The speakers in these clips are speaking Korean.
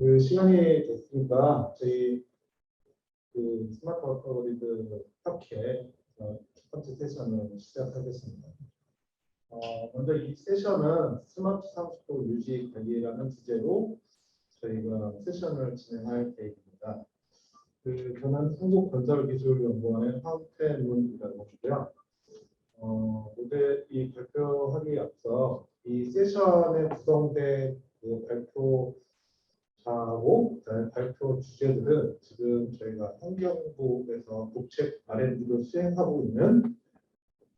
그 시간이 됐으니까 저희 그 스마트 워커그리드 학회 첫 번째 세션을 시작하겠습니다. 먼저 이 세션은 스마트 상수도 유지 관리라는 주제로 저희가 세션을 진행할 계획입니다. 저는 한국건설기술연구원의 황태문이라고 하고요. 모델 이 발표하기에 앞서 이 세션에 구성된 그 발표하고 발표 주제들은 지금 저희가 환경부에서 국책 R&D로 수행하고 있는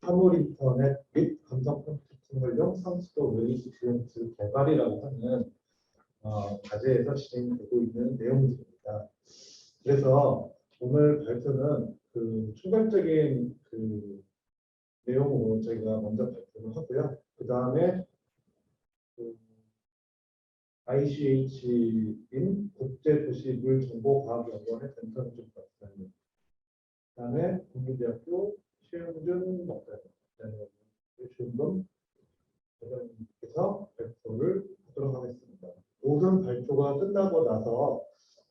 화물 인터넷 및 감성 컴퓨팅을용 상수도 웨이스트 비용트 개발이라고 하는 과제에서 진행되고 있는 내용들입니다. 그래서 오늘 발표는 그 총괄적인 그 내용으로 저희가 먼저 발표를 하고요. 그 다음에 ICH인 국제도시물정보과학연구원의 전선준 박사님, 그 다음에 국민대학교 최영준 박사님, 주은범 대표님께서 발표를 하도록 하겠습니다. 모든 발표가 끝나고 나서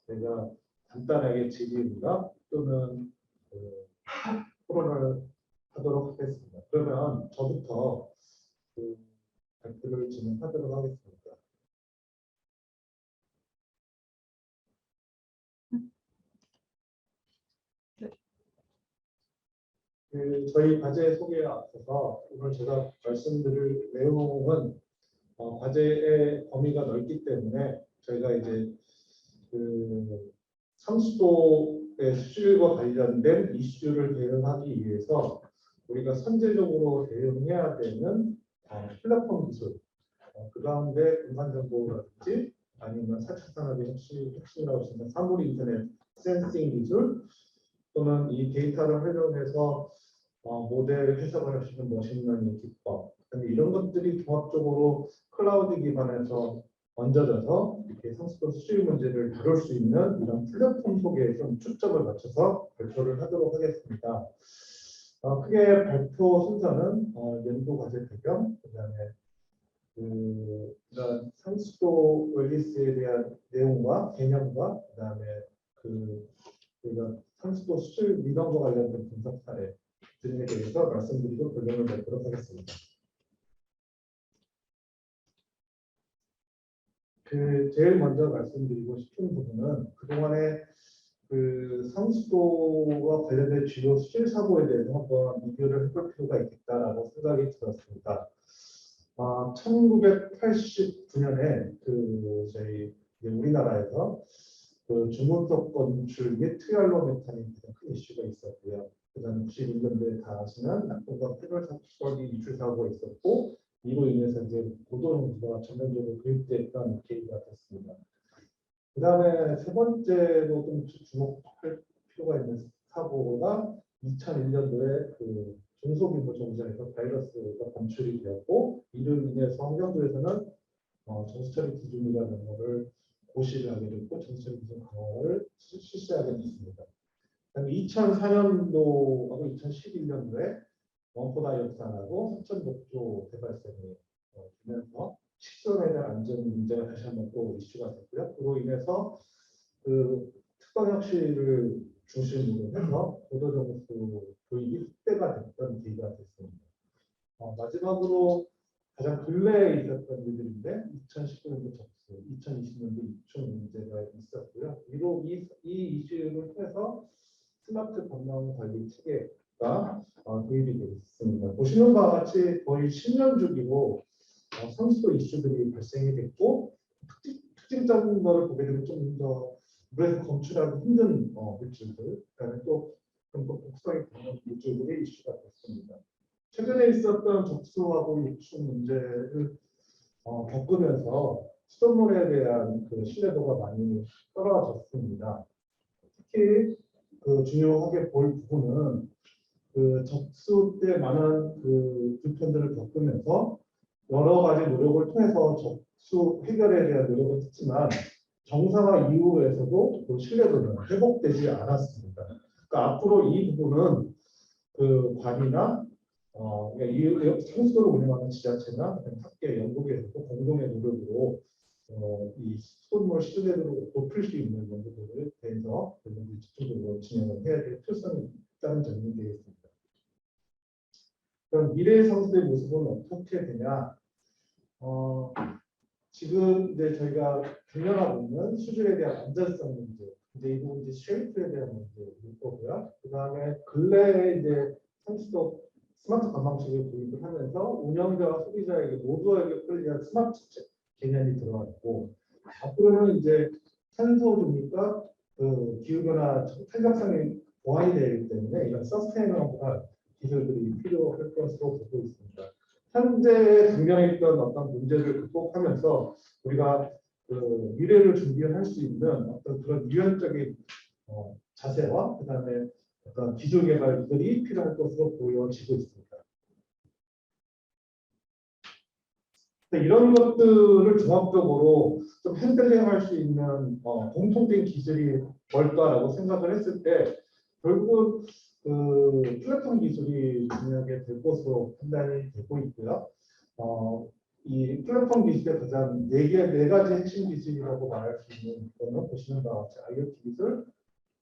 제가 간단하게 질의응답 또는 토론을 하도록 하겠습니다. 그러면 저부터 발표를 진행하도록 하겠습니다. 저희 과제 소개에 앞서서 오늘 제가 말씀드릴 내용은 과제의 범위가 넓기 때문에 저희가 이제 그 상수도의 수질과 관련된 이슈를 대응하기 위해서 우리가 선제적으로 대응해야 되는 플랫폼 기술, 그 가운데 공간정보라든지 아니면 4차 산업의 혁신이라고 하시는 사물 인터넷 센싱 기술 또는 이 데이터를 활용해서 모델 해석을 할 수 있는 머신러닝 기법, 이런 것들이 종합적으로 클라우드 기반에서 얹어져서 이렇게 상수도 수질 문제를 다룰 수 있는 이런 플랫폼 속에 좀 초점을 맞춰서 발표를 하도록 하겠습니다. 크게 발표 순서는 연구 과제 배경, 그다음에 이런 상수도 웰리스에 대한 내용과 개념과 그다음에 우리가 상수도 수질 민원과 관련된 분석 사례 등에 대해서 말씀드리고 결론을 내도록 하겠습니다. 제일 먼저 말씀드리고 싶은 부분은 그동안에 상수도와 관련된 주요 수질 사고에 대해서 한번 리뷰를 해볼 필요가 있겠다라고 생각이 들었습니다. 1989년에 저희 우리나라에서 주문석 건출 및 트리알로메탄이 가장 큰 이슈가 있었고요. 그다음에 91년도에 다시는 낙동강 폐별 사건이 유출 사고가 있었고, 이로 인해서 이제 고도농도가 전면적으로 도입됐던 계기가 됐습니다. 그다음에 세 번째로 좀 주목할 필요가 있는 사고가 2001년도에 중소규모 정전에서 바이러스가 검출이 되었고, 이로 인해서 환경부에서는 정수처리 기준이라는 것을 고시를 하게 됐고 정수처리 기준 강화를 실시하게 됐습니다. 그다음에 2004년도하고 2011년도에 원포다이옥산하고 석천독조 대발생이 되면서 식선에 대한 안전 문제가 다시 한번 또 이슈가 됐고요. 그로 인해서 특방혁실을 중심으로 해서 고도정수 도입이 확대가 됐던 계기가 됐습니다. 마지막으로 가장 근래에 있었던 일들인데 2019년도 접수, 2020년도 입출 문제가 있었고요. 이로 이 이슈를 통해서 스마트 건강 관리 체계가 도입이 되었습니다. 보시는 바와 같이 거의 10년 주기로 상수도 이슈들이 발생이 됐고, 특징적인 것을 보게 되면 좀 더 물에서 검출하기 힘든 물질들, 그다음에 또 독성이 강한 물질들이 이슈가 됐습니다. 최근에 있었던 적수하고 유출 문제를 겪으면서 수돗물에 대한 신뢰도가 많이 떨어졌습니다. 특히 중요하게 볼 부분은 적수 때 많은 불편들을 겪으면서 여러 가지 노력을 통해서 적수 해결에 대한 노력을 했지만 정상화 이후에서도 신뢰도는 회복되지 않았습니다. 그러니까 앞으로 이 부분은 관이나 이 상수도를 운영하는 지자체나 학계, 연구계에서도 공동의 노력으로 이 소규모 시드레벨로 높일 수 있는 연구들에 대해서 집중적으로 진행을 해야 될 필요성이 있다는 점이 되겠습니다. 그럼 미래의 선수의 모습은 어떻게 되냐? 지금 이제 저희가 경영하고 있는 수준에 대한 안전성 문제, 이제 이 부분 이제 쉐이프에 대한 문제일 거고요. 그 다음에 근래에 이제 선수도 스마트 관방식을 도입을 하면서 운영자와 소비자에게 모두에게 편리한 스마트 개념이 들어갔고, 앞으로는 이제 탄소중립과 그 기후변화 탄력성이 보완이 되기 때문에 이런 서스테이너블한 기술들이 필요할 것으로 보고 있습니다. 현재 당면에 있던 어떤 문제를 극복하면서 우리가 그 미래를 준비할 수 있는 어떤 그런 유연적인 자세와 그다음에 어떤 기술 개발들이 필요할 것으로 보여지고 있습니다. 이런 것들을 종합적으로 좀 핸들링할 수 있는 공통된 기술이 뭘까라고 생각을 했을 때 결국은 그 플랫폼 기술이 중요하게 될 것으로 판단이 되고 있고요. 이 플랫폼 기술의 가장 네 가지 핵심 기술이라고 말할 수 있는 거는 보시는 바와 같이 IoT 기술,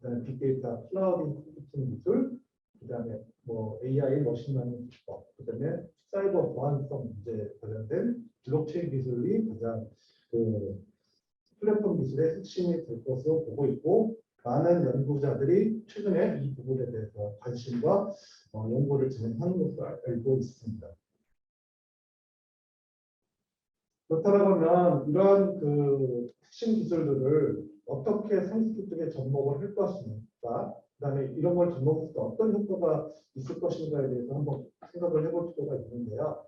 그다음에 빅데이터, 클라우드 컴퓨팅 기술, 그다음에 뭐 AI, 머신러닝 기법, 그다음에 사이버 보안성 문제 관련된 블록체인 기술이 가장 그 플랫폼 기술의 핵심이 될 것으로 보고 있고, 많은 연구자들이 최근에 이 부분에 대해서 관심과 연구를 진행하는 것으로 알고 있습니다. 그렇다면 이러한 그 핵심 기술들을 어떻게 상습적에 접목을 할 것인가, 그다음에 이런 걸 접목했을 때 어떤 효과가 있을 것인가에 대해서 한번 생각을 해볼 필요가 있는데요.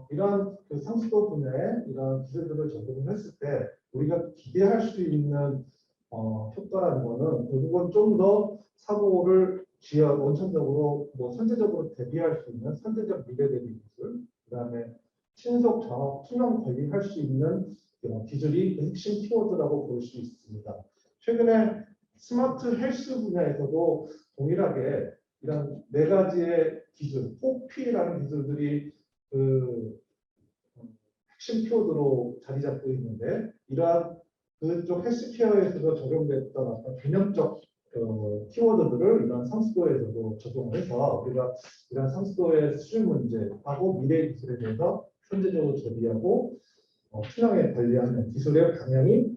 이러한 그 상수도 분야에 이러한 기술들을 적용을 했을 때 우리가 기대할 수 있는 효과라는 거는 결국은 좀 더 사고를 원천적으로 선제적으로 대비할 수 있는 선제적 미래 대비 기술, 그다음에 신속 전업 투명 관리할 수 있는 기술이 핵심 키워드라고 볼 수 있습니다. 최근에 스마트 헬스 분야에서도 동일하게 이런 네 가지의 기술, 4P라는 기술들이 그 핵심 키워드로 자리 잡고 있는데, 이러한 그쪽 헬스케어에서도 적용됐던 어떤 개념적 키워드들을 이런 상수도에서도 적용을 해서 우리가 이런 상수도의 수준 문제하고 미래 기술에 대해서 현재적으로 대비하고 투명하게 관리하는 기술의 방향이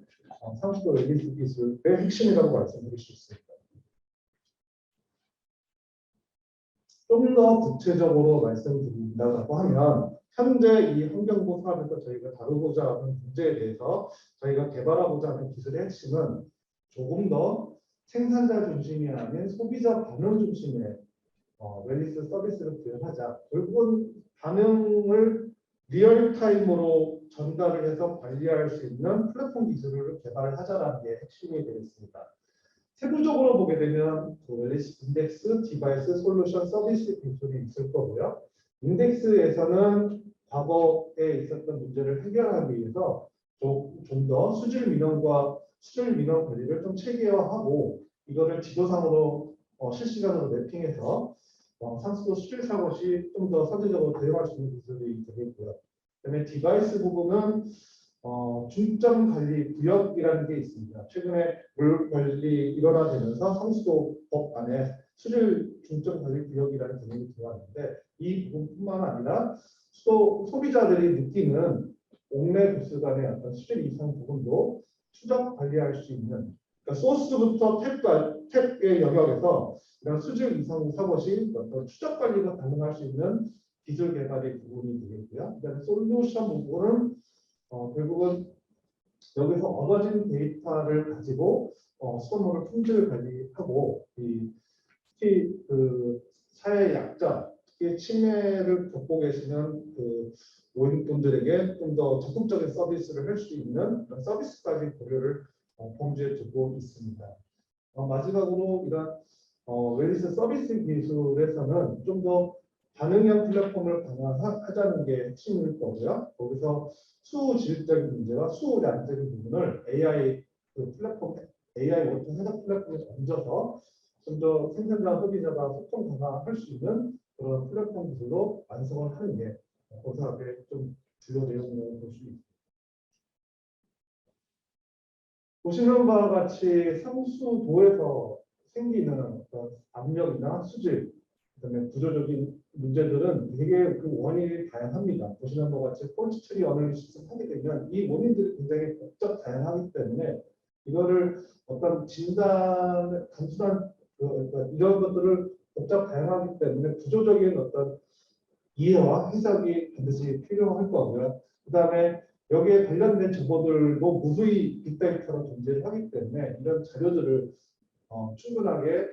상수도 릴리스 기술의 핵심이라고 말씀드릴 수 있습니다. 좀 더 구체적으로 말씀드린다고 하면, 현재 이 환경부 사업에서 저희가 다루고자 하는 문제에 대해서 저희가 개발하고자 하는 기술의 핵심은 조금 더 생산자 중심이 아닌 소비자 반응 중심의 웰니스 서비스를 구현하자. 결국은 반응을 리얼타임으로 전달을 해서 관리할 수 있는 플랫폼 기술을 개발을 하자라는 게 핵심이 되겠습니다. 세부적으로 보게 되면 웰니스 인덱스, 디바이스, 솔루션, 서비스 기술이 있을 거고요. 인덱스에서는 과거에 있었던 문제를 해결하기 위해서 좀 더 수질 민원과 수질 민원 관리를 좀 체계화하고 이거를 지도상으로 실시간으로 매핑해서 상수도 수질 사고 시 좀 더 선제적으로 대응할 수 있는 기술이 되겠고요. 그다음에 디바이스 부분은 중점 관리 구역이라는 게 있습니다. 최근에 물 관리 일원화되면서 상수도법 안에 수질 중점 관리 구역이라는 개념이 들어왔는데, 이 부분뿐만 아니라 소비자들이 느끼는 옥내 부스 간의 어떤 수질 이상 부분도 추적 관리할 수 있는, 그러니까 소스부터 탭의 영역에서 이런 수질 이상 사고 시 어떤 추적 관리가 가능할 수 있는 기술 개발의 부분이 되겠고요. 그다음에 솔루션 부분은 결국은 여기서 얻어진 데이터를 가지고 수돗물을 품질 관리하고, 특히 그 사회 약자, 특히 치매를 겪고 계시는 그 노인분들에게 좀 더 적극적인 서비스를 할 수 있는 그런 서비스까지 고려를 범주에 두고 있습니다. 마지막으로 이런 웰니스 서비스 기술에서는 좀 더 반응형 플랫폼을 강화하자는 게 핵심일 거고요. 거기서 수질적인 문제와 수량적인 부분을 AI AI 원천 해석 플랫폼에 얹어서 좀 더 생산자와 소비자가 소통 강화할 수 있는 그런 플랫폼 기술로 완성을 하는 게 고사업의 좀 주요 내용이라고 볼 수 있습니다. 보시는 바와 같이 상수도에서 생기는 어떤 압력이나 수질, 그다음에 구조적인 문제들은 되게 그 원인이 다양합니다. 보시는 바와 같이 폴스트리 어널리시스를 하게 되면 이 원인들이 굉장히 복잡 다양하기 때문에 이거를 어떤 진단, 단순한 그러니까 이런 것들을 복잡 다양하기 때문에 구조적인 어떤 이해와 해석이 반드시 필요할 거고요. 그다음에 여기에 관련된 정보들도 무수히 빅데이터로 존재를 하기 때문에 이런 자료들을 충분하게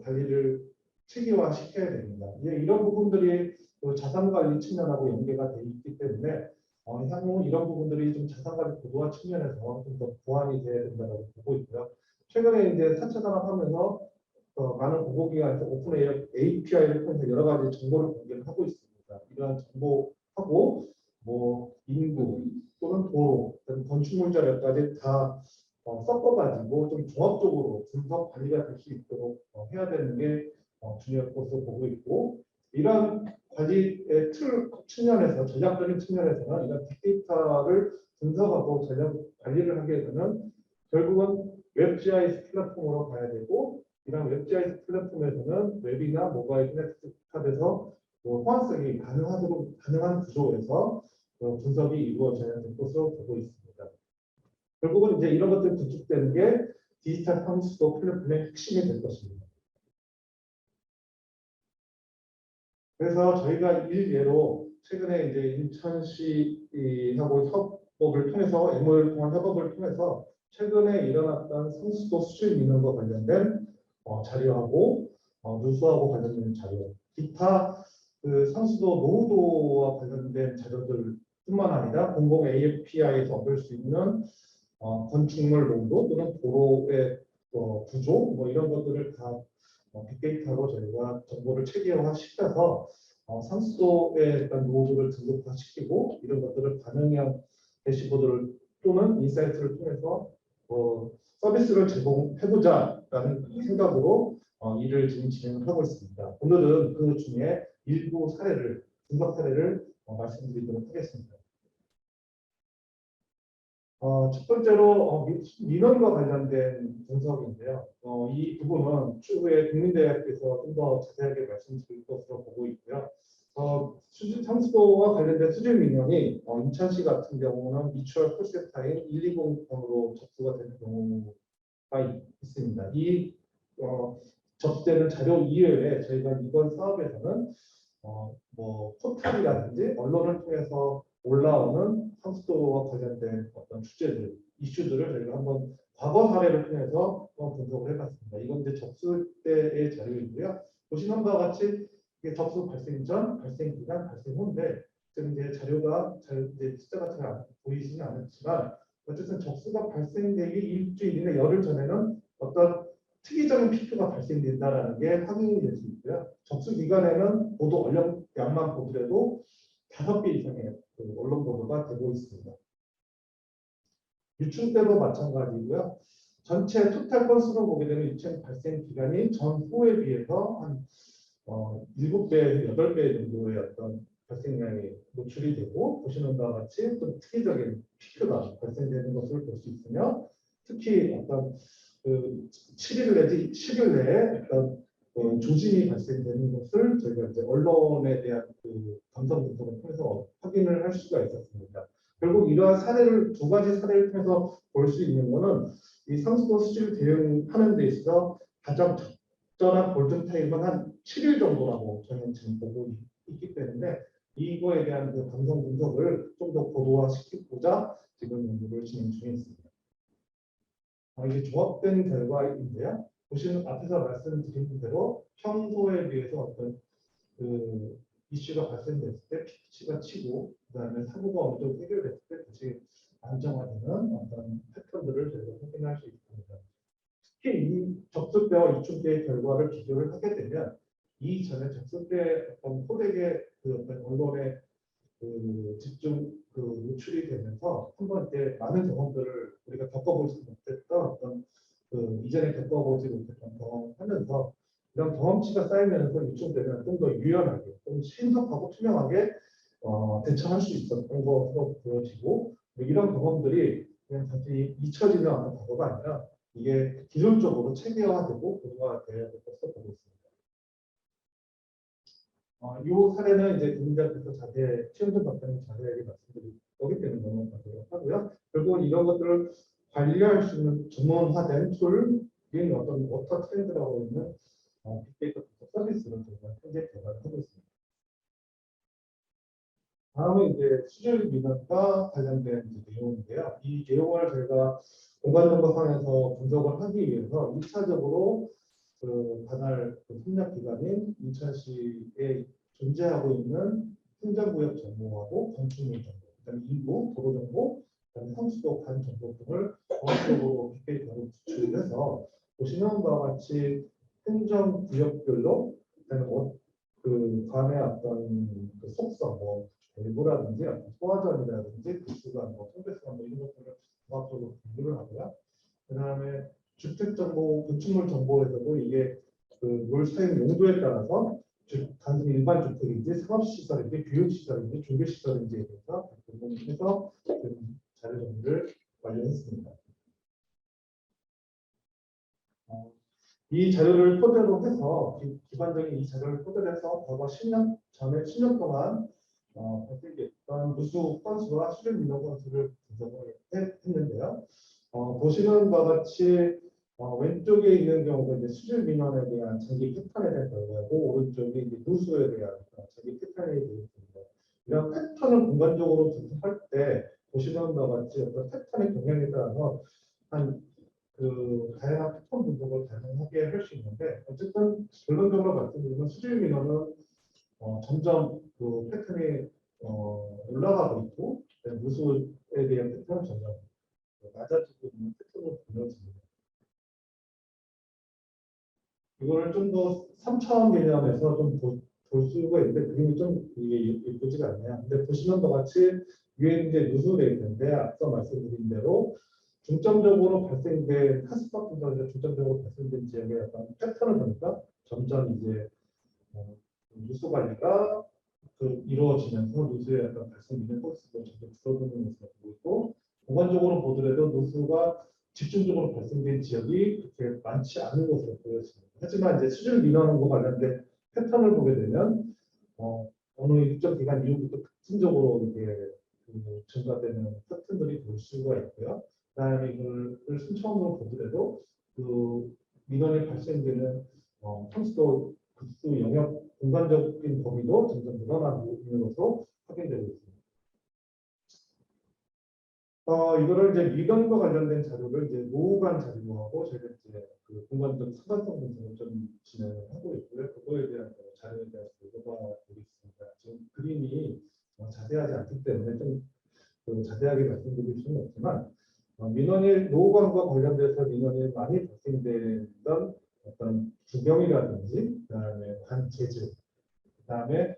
관리를 체계화시켜야 됩니다. 이제 이런 부분들이 자산관리 측면하고 연계가 돼 있기 때문에 향후 이런 부분들이 좀 자산관리 고도화 측면에서 좀 더 보완이 돼야 된다고 보고 있고요. 최근에 이제 4차 산업하면서 많은 공공기관에서 오픈 API를 통해서 여러 가지 정보를 공개를 하고 있습니다. 이러한 정보하고 뭐 인구 또는 도로, 건축물 자료까지 다 섞어가지고 좀 종합적으로 분석 관리가 될 수 있도록 해야 되는 게 중요할 것으로 보고 있고 이런 관리의 틀 측면에서 전략적인 측면에서는 이런 빅데이터를 분석하고 전략 관리를 하게 되면 결국은 웹 GIS 플랫폼으로 가야 되고 이런 웹 GIS 플랫폼에서는 웹이나 모바일 커넥트돼서 호환성이 가능한 구조에서 분석이 이루어져야 될 것으로 보고 있습니다. 결국은 이제 이런 것들이 구축되는 게 디지털 상수도 플랫폼의 핵심이 될 것입니다. 그래서 저희가 일례로 최근에 이제 인천시하고 협업을 통해서 MOU를 통한 협업을 통해서 최근에 일어났던 상수도 수질 민원과 관련된 자료하고 누수하고 관련된 자료, 기타 그 상수도 노후도와 관련된 자료들뿐만 아니라 공공 API에서 얻을 수 있는 건축물 농도 또는 도로의 구조 뭐 이런 것들을 다 빅데이터로 저희가 정보를 체계화시켜서 상수도의 어떤 노후를 등급화시키고 이런 것들을 반영형 대시보드를 또는 인사이트를 통해서 서비스를 제공해보자라는 생각으로 일을 지금 진행을 하고 있습니다. 오늘은 그 중에 일부 사례를 분석 사례를 말씀드리도록 하겠습니다. 첫 번째로 민원과 관련된 분석인데요. 이 부분은 추후에 국민대학교에서 좀 더 자세하게 말씀드릴 것으로 보고 있고요. 상수도와 관련된 수질 민원이 인천시 같은 경우는 미추얼 콜센터인 120으로 접수가 되는 경우가 있습니다. 이 접수되는 자료 이외에 저희가 이번 사업에서는 뭐 포털이라든지 언론을 통해서 올라오는 상수도와 관련된 어떤 주제들, 이슈들을 저희가 한번 과거 사례를 통해서 분석을 해봤습니다. 이건 이제 접수 때의 자료이고요. 보시는 바와 같이 이게 접수 발생 전, 발생 기간, 발생 후인데 지금 이제 자료가 잘 이제 숫자가 잘 보이지는 않았지만 어쨌든 접수가 발생되기 일주일이나 열흘 전에는 어떤 특이적인 피크가 발생된다라는 게 확인이 될 수 있고요. 접수 기간에는 보도 언론량만 보더라도 5배 이상의 언론 보도가 되고 있습니다. 유출 때도 마찬가지고요. 전체 토탈 건수로 보게 되면 유출 발생 기간이 전후에 비해서 한 7배, 8배 정도의 어떤 발생량이 노출이 되고 보시는 바와 같이 좀 특이적인 피크가 발생되는 것을 볼 수 있으며 특히 어떤 7일 내지 10일 내에 어떤 조짐이 발생되는 것을 저희가 이제 언론에 대한 감성 분석을 통해서 확인을 할 수가 있었습니다. 결국 이러한 사례를 두 가지 사례를 통해서 볼 수 있는 것은 이 상수도 수질 대응하는 데 있어서 가장 적절한 골든 타임은 한 7일 정도라고 저는 지금 보고 있기 때문에 이거에 대한 그 감성 분석을 좀 더 고도화시키고자 지금 연구를 진행 중에 있습니다. 이게 조합된 결과인데요. 보시는 앞에서 말씀드린 대로 평소에 비해서 어떤 이슈가 발생됐을 때 피치가 치고 그다음에 사고가 어느 정도 해결됐을 때 다시 안정화되는 어떤 패턴들을 저희가 확인할 수 있습니다. 특히 이 접수 때와 이출 때의 결과를 비교를 하게 되면 이전에 접수 때 어떤 호되게 어떤 언론의 집중 노출이 되면서 한번 이제 많은 경험들을 우리가 겪어보지 못했던 어떤 이전에 겪어보지 못했던 경험을 하면서 이런 경험치가 쌓이면서 유출되면 좀 더 유연하게, 좀 신속하고 투명하게 대처할 수 있었던 것으로 보여지고 이런 경험들이 그냥 단순히 잊혀지는 어떤 과거가 아니라 이게 기술적으로 체계화되고 고도화되어야 될 것으로 보고 있습니다. 이 사례는 이제 국민대학교에서 자세히 최은준 박사님 자세하게 말씀드릴 거기 때문에 넘어가도록 하고요. 결국 이런 것들을 관리할 수 있는 전문화된 툴인 어떤 워터 트렌드라고 있는 빅데이터 서비스를 저희가 현재 개발하고 있습니다. 다음은 이제 수질 민원과 관련된 내용인데요. 이 내용을 저희가 공간정보상에서 분석을 하기 위해서 2차적으로 관할 협력기관인 인천시에 존재하고 있는 행정구역 정보하고 건축물 정보, 그다음에 인구, 도로 정보, 그다음에 성수도 간 정보 등을 종합적으로 빅데이터로 구축해서 보시는 바와 같이 행정구역별로 그다음에 그 관의 어떤 그 속성, 뭐 일부라든지 소화전이라든지 구수관, 뭐 통계수관 뭐 이런 것들을 종합적으로 분류를 하고요. 그다음에 주택 정보, 건축물 정보에서도 이게 그 물 사용 용도에 따라서 단순히 일반 주택인지 상업시설인지 교육시설인지 종교시설인지에 대해서 부분해서 자료 정리를 완료했습니다. 이 자료를 토대로 해서 기반적인 이 자료를 토대로 해서 과거 10년 전에 10년 동안 발생했던 누수 건수와 수질 민원 건수를 분석을 했는데요. 보시는 바와 같이 왼쪽에 있는 경우가 이제 수질 민원에 대한 장기 패턴에 대한 결과고 오른쪽에 이제 누수에 대한 장기 패턴에 대한 결과. 이런 패턴을 공간적으로 분석할 때 보시는 바와 같이 어떤 패턴의 경향에 따라서 다양한 패턴 분석을 가능하게 할 수 있는데 어쨌든 결론적으로 말씀드리면 수질 민원은 점점 그 패턴이 올라가고 있고 누수에 대한 패턴은 점점 낮아지고 있는 패턴으로 보여집니다. 이거를 좀 더 3차원 개념에서 좀 볼 수가 있는데 그림이 좀 이게 예쁘지가 않네요. 근데 보시는 것 같이 위에 이제 누수 데이터인데 앞서 말씀드린 대로 중점적으로 발생된 카스파 분석에서 중점적으로 발생된 지역의 어떤 패턴을 보니까 점점 이제 누수 관리가 이루어지면서 누수의 어떤 발생 민원 건수가 점점 줄어드는 모습을 보고 있고 공간적으로 보더라도 누수가 집중적으로 발생된 지역이 그렇게 많지 않은 것으로 보였습니다. 하지만 이제 수질 민원과 관련된 패턴을 보게 되면 어느 일정 기간 이후부터 급진적으로 이게 증가되는 패턴들이 볼 수가 있고요. 그다음에 이걸 순차원으로 보더라도 그 민원이 발생되는 평수도 급수 영역 공간적인 범위도 점점 늘어나고 있는 것으로 확인되고 있습니다. 이거를 이제 민원과 관련된 자료를 이제 노후관 자료하고 저희가 이제 그 공간적 상관성 분석을 좀 진행을 하고 있고요. 그거에 대한 자료에 대한 보고가 되고 있습니다. 지금 그림이 자세하지 않기 때문에 좀 자세하게 말씀드릴 수는 없지만 민원이 노후관과 관련돼서 민원이 많이 발생되던 어떤 주경이라든지 그다음에 관체질, 그다음에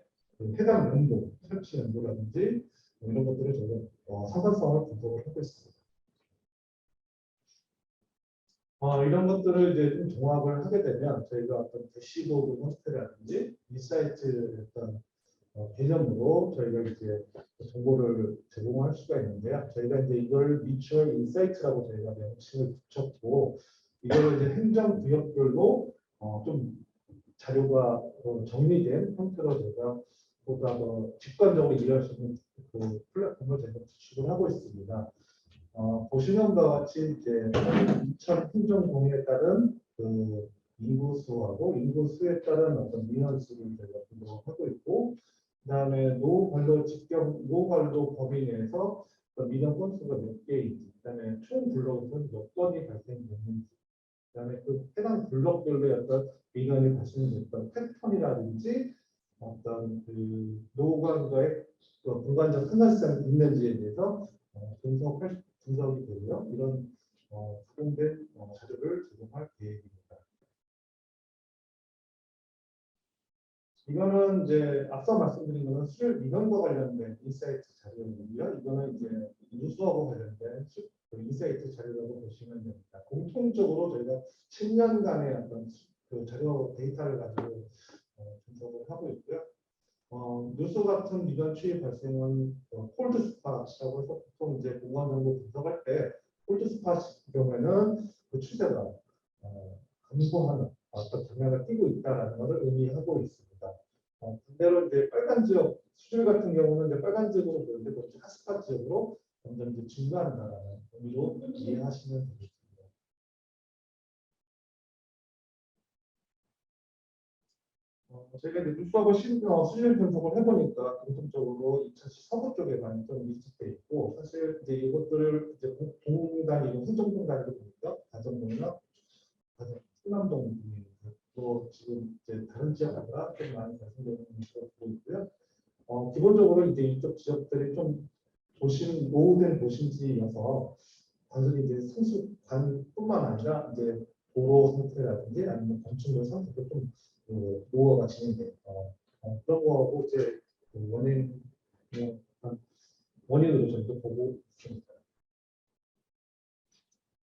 해당 연도, 설치 연도라든지 이런 것들을 저희가 상관성을 분석을 하고 있습니다. 이런 것들을 이제 좀 종합을 하게 되면 저희가 어떤 대시보드 형태라든지 인사이트 어떤 개념으로 저희가 이제 정보를 제공할 수가 있는데요. 저희가 이제 이걸 미추얼 인사이트라고 저희가 명칭을 붙였고 이거를 이제 행정 구역별로 좀 자료가 정리된 형태로 저희가 보다 더 직관적으로 이해할 수 있는 그 플랫폼을 저희가 구축을 하고 있습니다. 보시는 바와 같이 이제 인천 행정공에 따른 그 인구수하고 인구수에 따른 어떤 민원수를 저희가 분석하고 있고, 그다음에 노후관로 범위 내에서 민원 건수가 몇 개인지, 그다음에 총 블록은 몇 건이 발생됐는지, 그다음에 그 해당 블록별로의 어떤 민원이 발생됐던 패턴이라든지 어떤 그 노후관과의 공간적 상관성이 있는지에 대해서 분석이 되고요. 이런 수동된 자료를 제공할 계획입니다. 이거는 이제 앞서 말씀드린 거는 수질 민원과 관련된 인사이트 자료이고요. 이거는 이제 누수하고 관련된 인사이트 자료라고 보시면 됩니다. 공통적으로 저희가 10년간의 어떤 그 자료 데이터를 가지고 분석을 하고 있고요. 누수 같은 민원 추이 발생은 콜드 스팟이라고 해서 보통 이제 공간 정보 분석할 때 콜드 스팟 경우에는 그 추세가 감소하는 어떤 방향을 띠고 있다는 것을 의미하고 있습니다. 반대로 이제 빨간 지역 수질 같은 경우는 이제 빨간 지역으로 보이는데 그것이 핫스팟 지역으로 점점 이제 증가한다는 의미로 이해하시면 되겠습니다. 저희가 이제 뉴스하고 수질 분석을 해보니까 공통적으로 2010 서부 쪽에 많이 좀 밀집돼 있고 사실 이제 이것들을 이제 동단위로 행정동단위로 보니까 가정동이나 가정 충남동 또 지금 이제 다른 지역마다 좀 많이 발생되는 것으로 보이고요. 기본적으로 이제 이쪽 지역들이 좀 도심 노후된 도심지여서 단순히 이제 성수관뿐만 아니라 이제 도로 상태라든지 아니면 건축물 상태도 좀 노후가 진행돼요. 그런 거하고 이제 그 원인으로 저희도 보고 있습니다.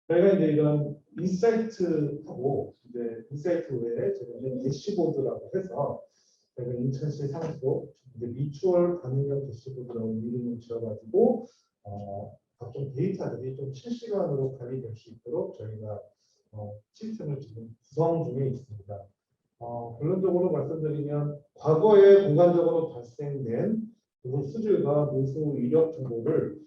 저희가 이제 이런 인사이트하고 이제 인사이트 외에 저희가 대시보드라고 해서 저희가 인천시 상수 이제 미추얼 반응형 대시보드라고 이름을 지어가지고 각종 데이터들이 좀 실시간으로 관리될 수 있도록 저희가 시스템을 지금 구성 중에 있습니다. 결론적으로 말씀드리면 과거에 공간적으로 발생된 그 수질과 누수 이력 정보를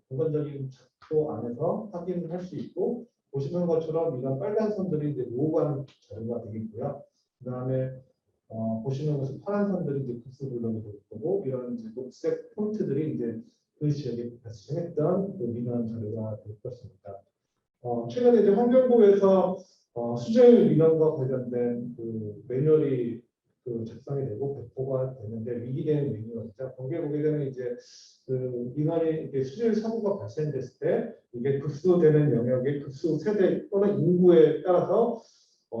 공간적인 작도 안에서 확인할 수 있고 보시는 것처럼 이런 빨간 선들이 이제 노후관 자료가 되겠고요. 그다음에 보시는 것은 파란 선들이 이제 급수 블록이 될 거고 이런 이제 녹색 폰트들이 이제 그 지역에 발생했던 그 민원 자료가 될 것입니다. 최근에 이제 환경부에서 수질 민원과 관련된 그 매뉴얼이 그 작성이 되고 배포가 되는데 위기된 매뉴얼이죠. 거기에 보게 되면 이제 그 민원이 이게 수질 사고가 발생됐을 때 이게 급수되는 영역의 급수 세대 또는 인구에 따라서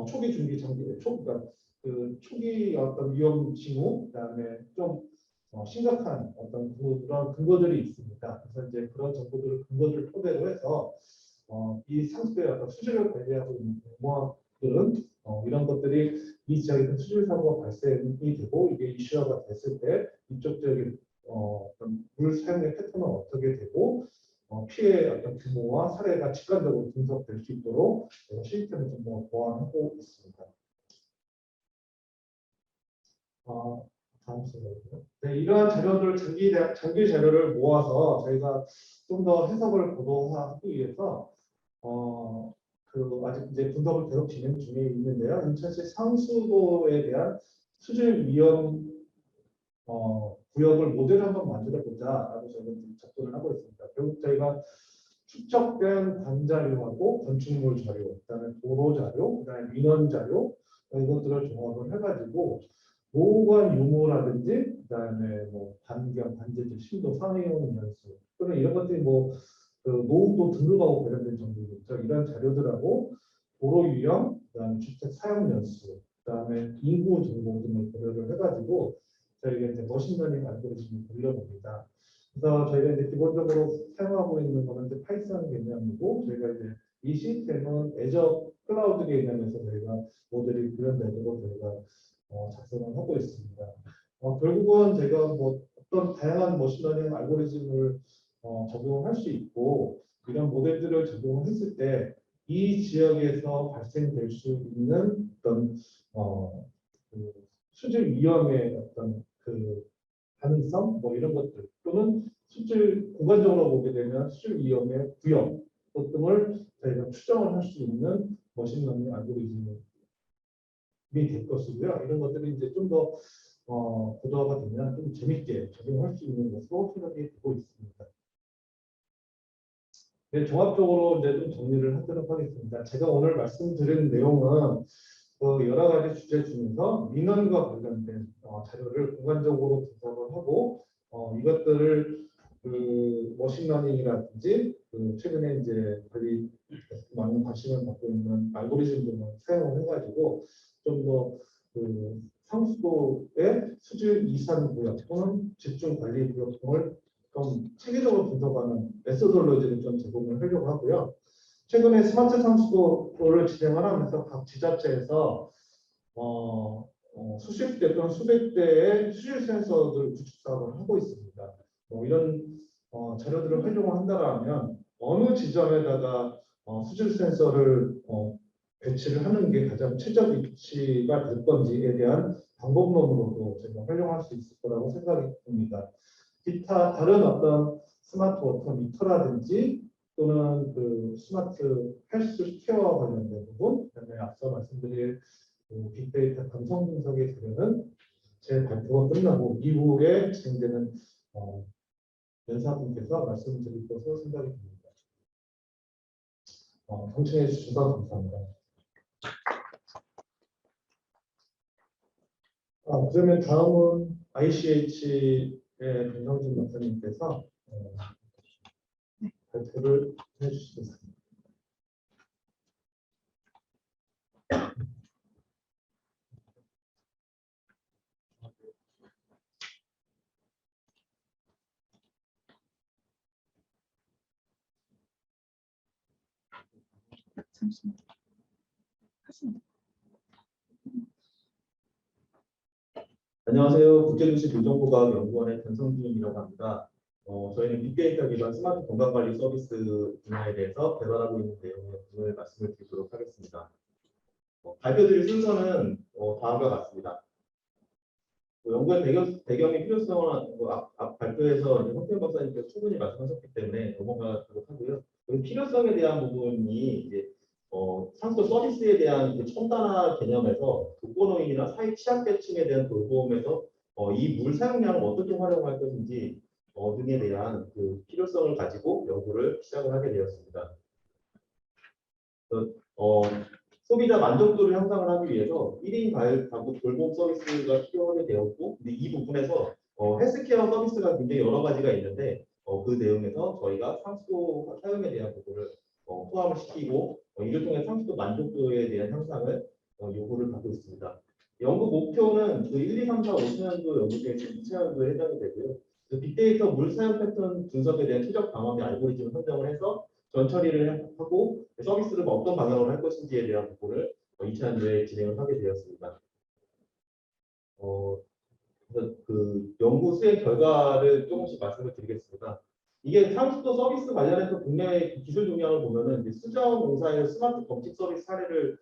초기 준비 장비, 그러니까 그 초기 어떤 위험 징후, 그다음에 좀 심각한 어떤 그런 근거들이 있습니다. 그래서 이제 그런 정보들을 근거들을 토대로 해서 이 상수의 어떤 수질을 관리하고 있는 공무원들은 이런 것들이 이 지역에 수질 사고가 발생이 되고 이게 이슈화가 됐을 때 이쪽 지역의 어떤 물 사용의 패턴은 어떻게 되고 피해 어떤 규모와 사례가 직관적으로 분석될 수 있도록 시스템을 좀 더 보완하고 있습니다. 다음 슬라이드요. 네, 이러한 자료들 장기 자료를 모아서 저희가 좀 더 해석을 보도하기 위해서 그 아직 이제 분석을 계속 진행 중에 있는데요. 인천시 상수도에 대한 수질 위험 구역을 모델을 한번 만들어 보자라고 저희는 접근을 하고 있습니다. 결국 저희가 축적된 관자료하고 건축물 자료, 그다음에 도로 자료, 그다음에 민원 자료 이것들을 종합을 해가지고 노후관 유무라든지 그다음에 뭐 반경, 반제적, 심도, 상해용 연수 또는 이런 것들이 뭐 그 노후도 등급하고 관련된 정보겠죠. 이런 자료들하고 도로 유형, 그다음에 주택 사용 연수, 그다음에 인구 정보 등을 고려를 해가지고 저희가 이제 머신러닝 알고리즘을 돌려봅니다. 그래서 저희가 이제 기본적으로 사용하고 있는 거는 이제 파이썬 개념이고 저희가 이제 이 시스템은 애저 클라우드 개념에서 저희가 모델이 구현되도록 저희가 작성을 하고 있습니다. 결국은 제가 뭐 어떤 다양한 머신러닝 알고리즘을 적용할 수 있고 이런 모델들을 적용했을 때 이 지역에서 발생될 수 있는 어떤 그 수질 위험의 어떤 그 가능성 뭐 이런 것들 또는 수질 공간적으로 보게 되면 수질 위험의 구역 등을 저희가 추정을 할 수 있는 머신러닝 알고리즘이 될 것이고요. 이런 것들이 이제 좀 더 고도화가 되면 좀 재밌게 적용할 수 있는 것으로 생각이 되고 있습니다. 네, 종합적으로 이제 좀 정리를 하도록 하겠습니다. 제가 오늘 말씀드린 내용은 그 여러 가지 주제 중에서 민원과 관련된 자료를 공간적으로 분석을 하고 이것들을 그 머신러닝이라든지 그 최근에 이제 거의 많은 관심을 받고 있는 알고리즘 등을 사용을 해가지고 좀 더 그 상수도의 수질 이산 구역 또는 집중 관리 구역 등을 좀 체계적으로 분석하는 메소돌로지를 좀 제공을 하려고 하고요. 최근에 스마트 상수도를 진행을 하면서 각 지자체에서 수십 대 또는 수백 대의 수질 센서들 구축 사업을 하고 있습니다. 이런 자료들을 활용한다면 어느 지점에다가 수질 센서를 배치를 하는 게 가장 최적 위치가 될 건지에 대한 방법론으로도 저희가 활용할 수 있을 거라고 생각이 듭니다. 기타 다른 어떤 스마트 워터 미터라든지 또는 그 스마트 헬스 케어와 관련된 부분, 그다음에 앞서 말씀드린 빅데이터 감성 분석의 자료는 제 발표가 끝나고 이후에 진행되는 연사분께서 말씀을 드릴 것으로 생각이 듭니다. 경청해 주셔서 감사합니다. 그러면 다음은 ICH의 변성준 박사님께서 발표를 해주시겠습니다. 잠시만요. 안녕하세요. 국제도시교정과학연구원의 변성준이라고 합니다. 저희는 빅데이터 기반 스마트 건강관리 서비스 분야에 대해서 개발하고 있는 내용을 오늘 말씀을 드리도록 하겠습니다. 발표드릴 순서는 다음과 같습니다. 연구의 배경의 필요성은 앞 발표에서 황태현 박사님께서 충분히 말씀하셨기 때문에 넘어가도록 하고요. 필요성에 대한 부분이 이제 상표 서비스에 대한 첨단화 개념에서 독거노인이나 사회 취약계층에 대한 돌봄에서 이 물 사용량을 어떻게 활용할 것인지 등에 대한 그 필요성을 가지고 연구를 시작을 하게 되었습니다. 소비자 만족도를 향상을 하기 위해서 1인 가구 돌봄 서비스가 필요하게 되었고, 근데 이 부분에서 헬스케어 서비스가 굉장히 여러 가지가 있는데 그 내용에서 저희가 상수도 사용에 대한 부분을 포함을 시키고 이를 통해 상수도 만족도에 대한 향상을 요구를 받고 있습니다. 연구 목표는 그 1, 2, 3, 4, 5년도 연구 중에 2차연도에 해당이 되고요. 빅데이터 물 사용 패턴 분석에 대한 최적 방법의 알고리즘을 선정을 해서 전처리를 하고 서비스를 어떤 방향으로 할 것인지에 대한 부분을 2차연도에 진행을 하게 되었습니다. 그래서 그 연구 수행 결과를 조금씩 말씀을 드리겠습니다. 이게 상수도 서비스 관련해서 국내의 기술 동향을 보면은 수자원 공사의 스마트 검칙 서비스 사례를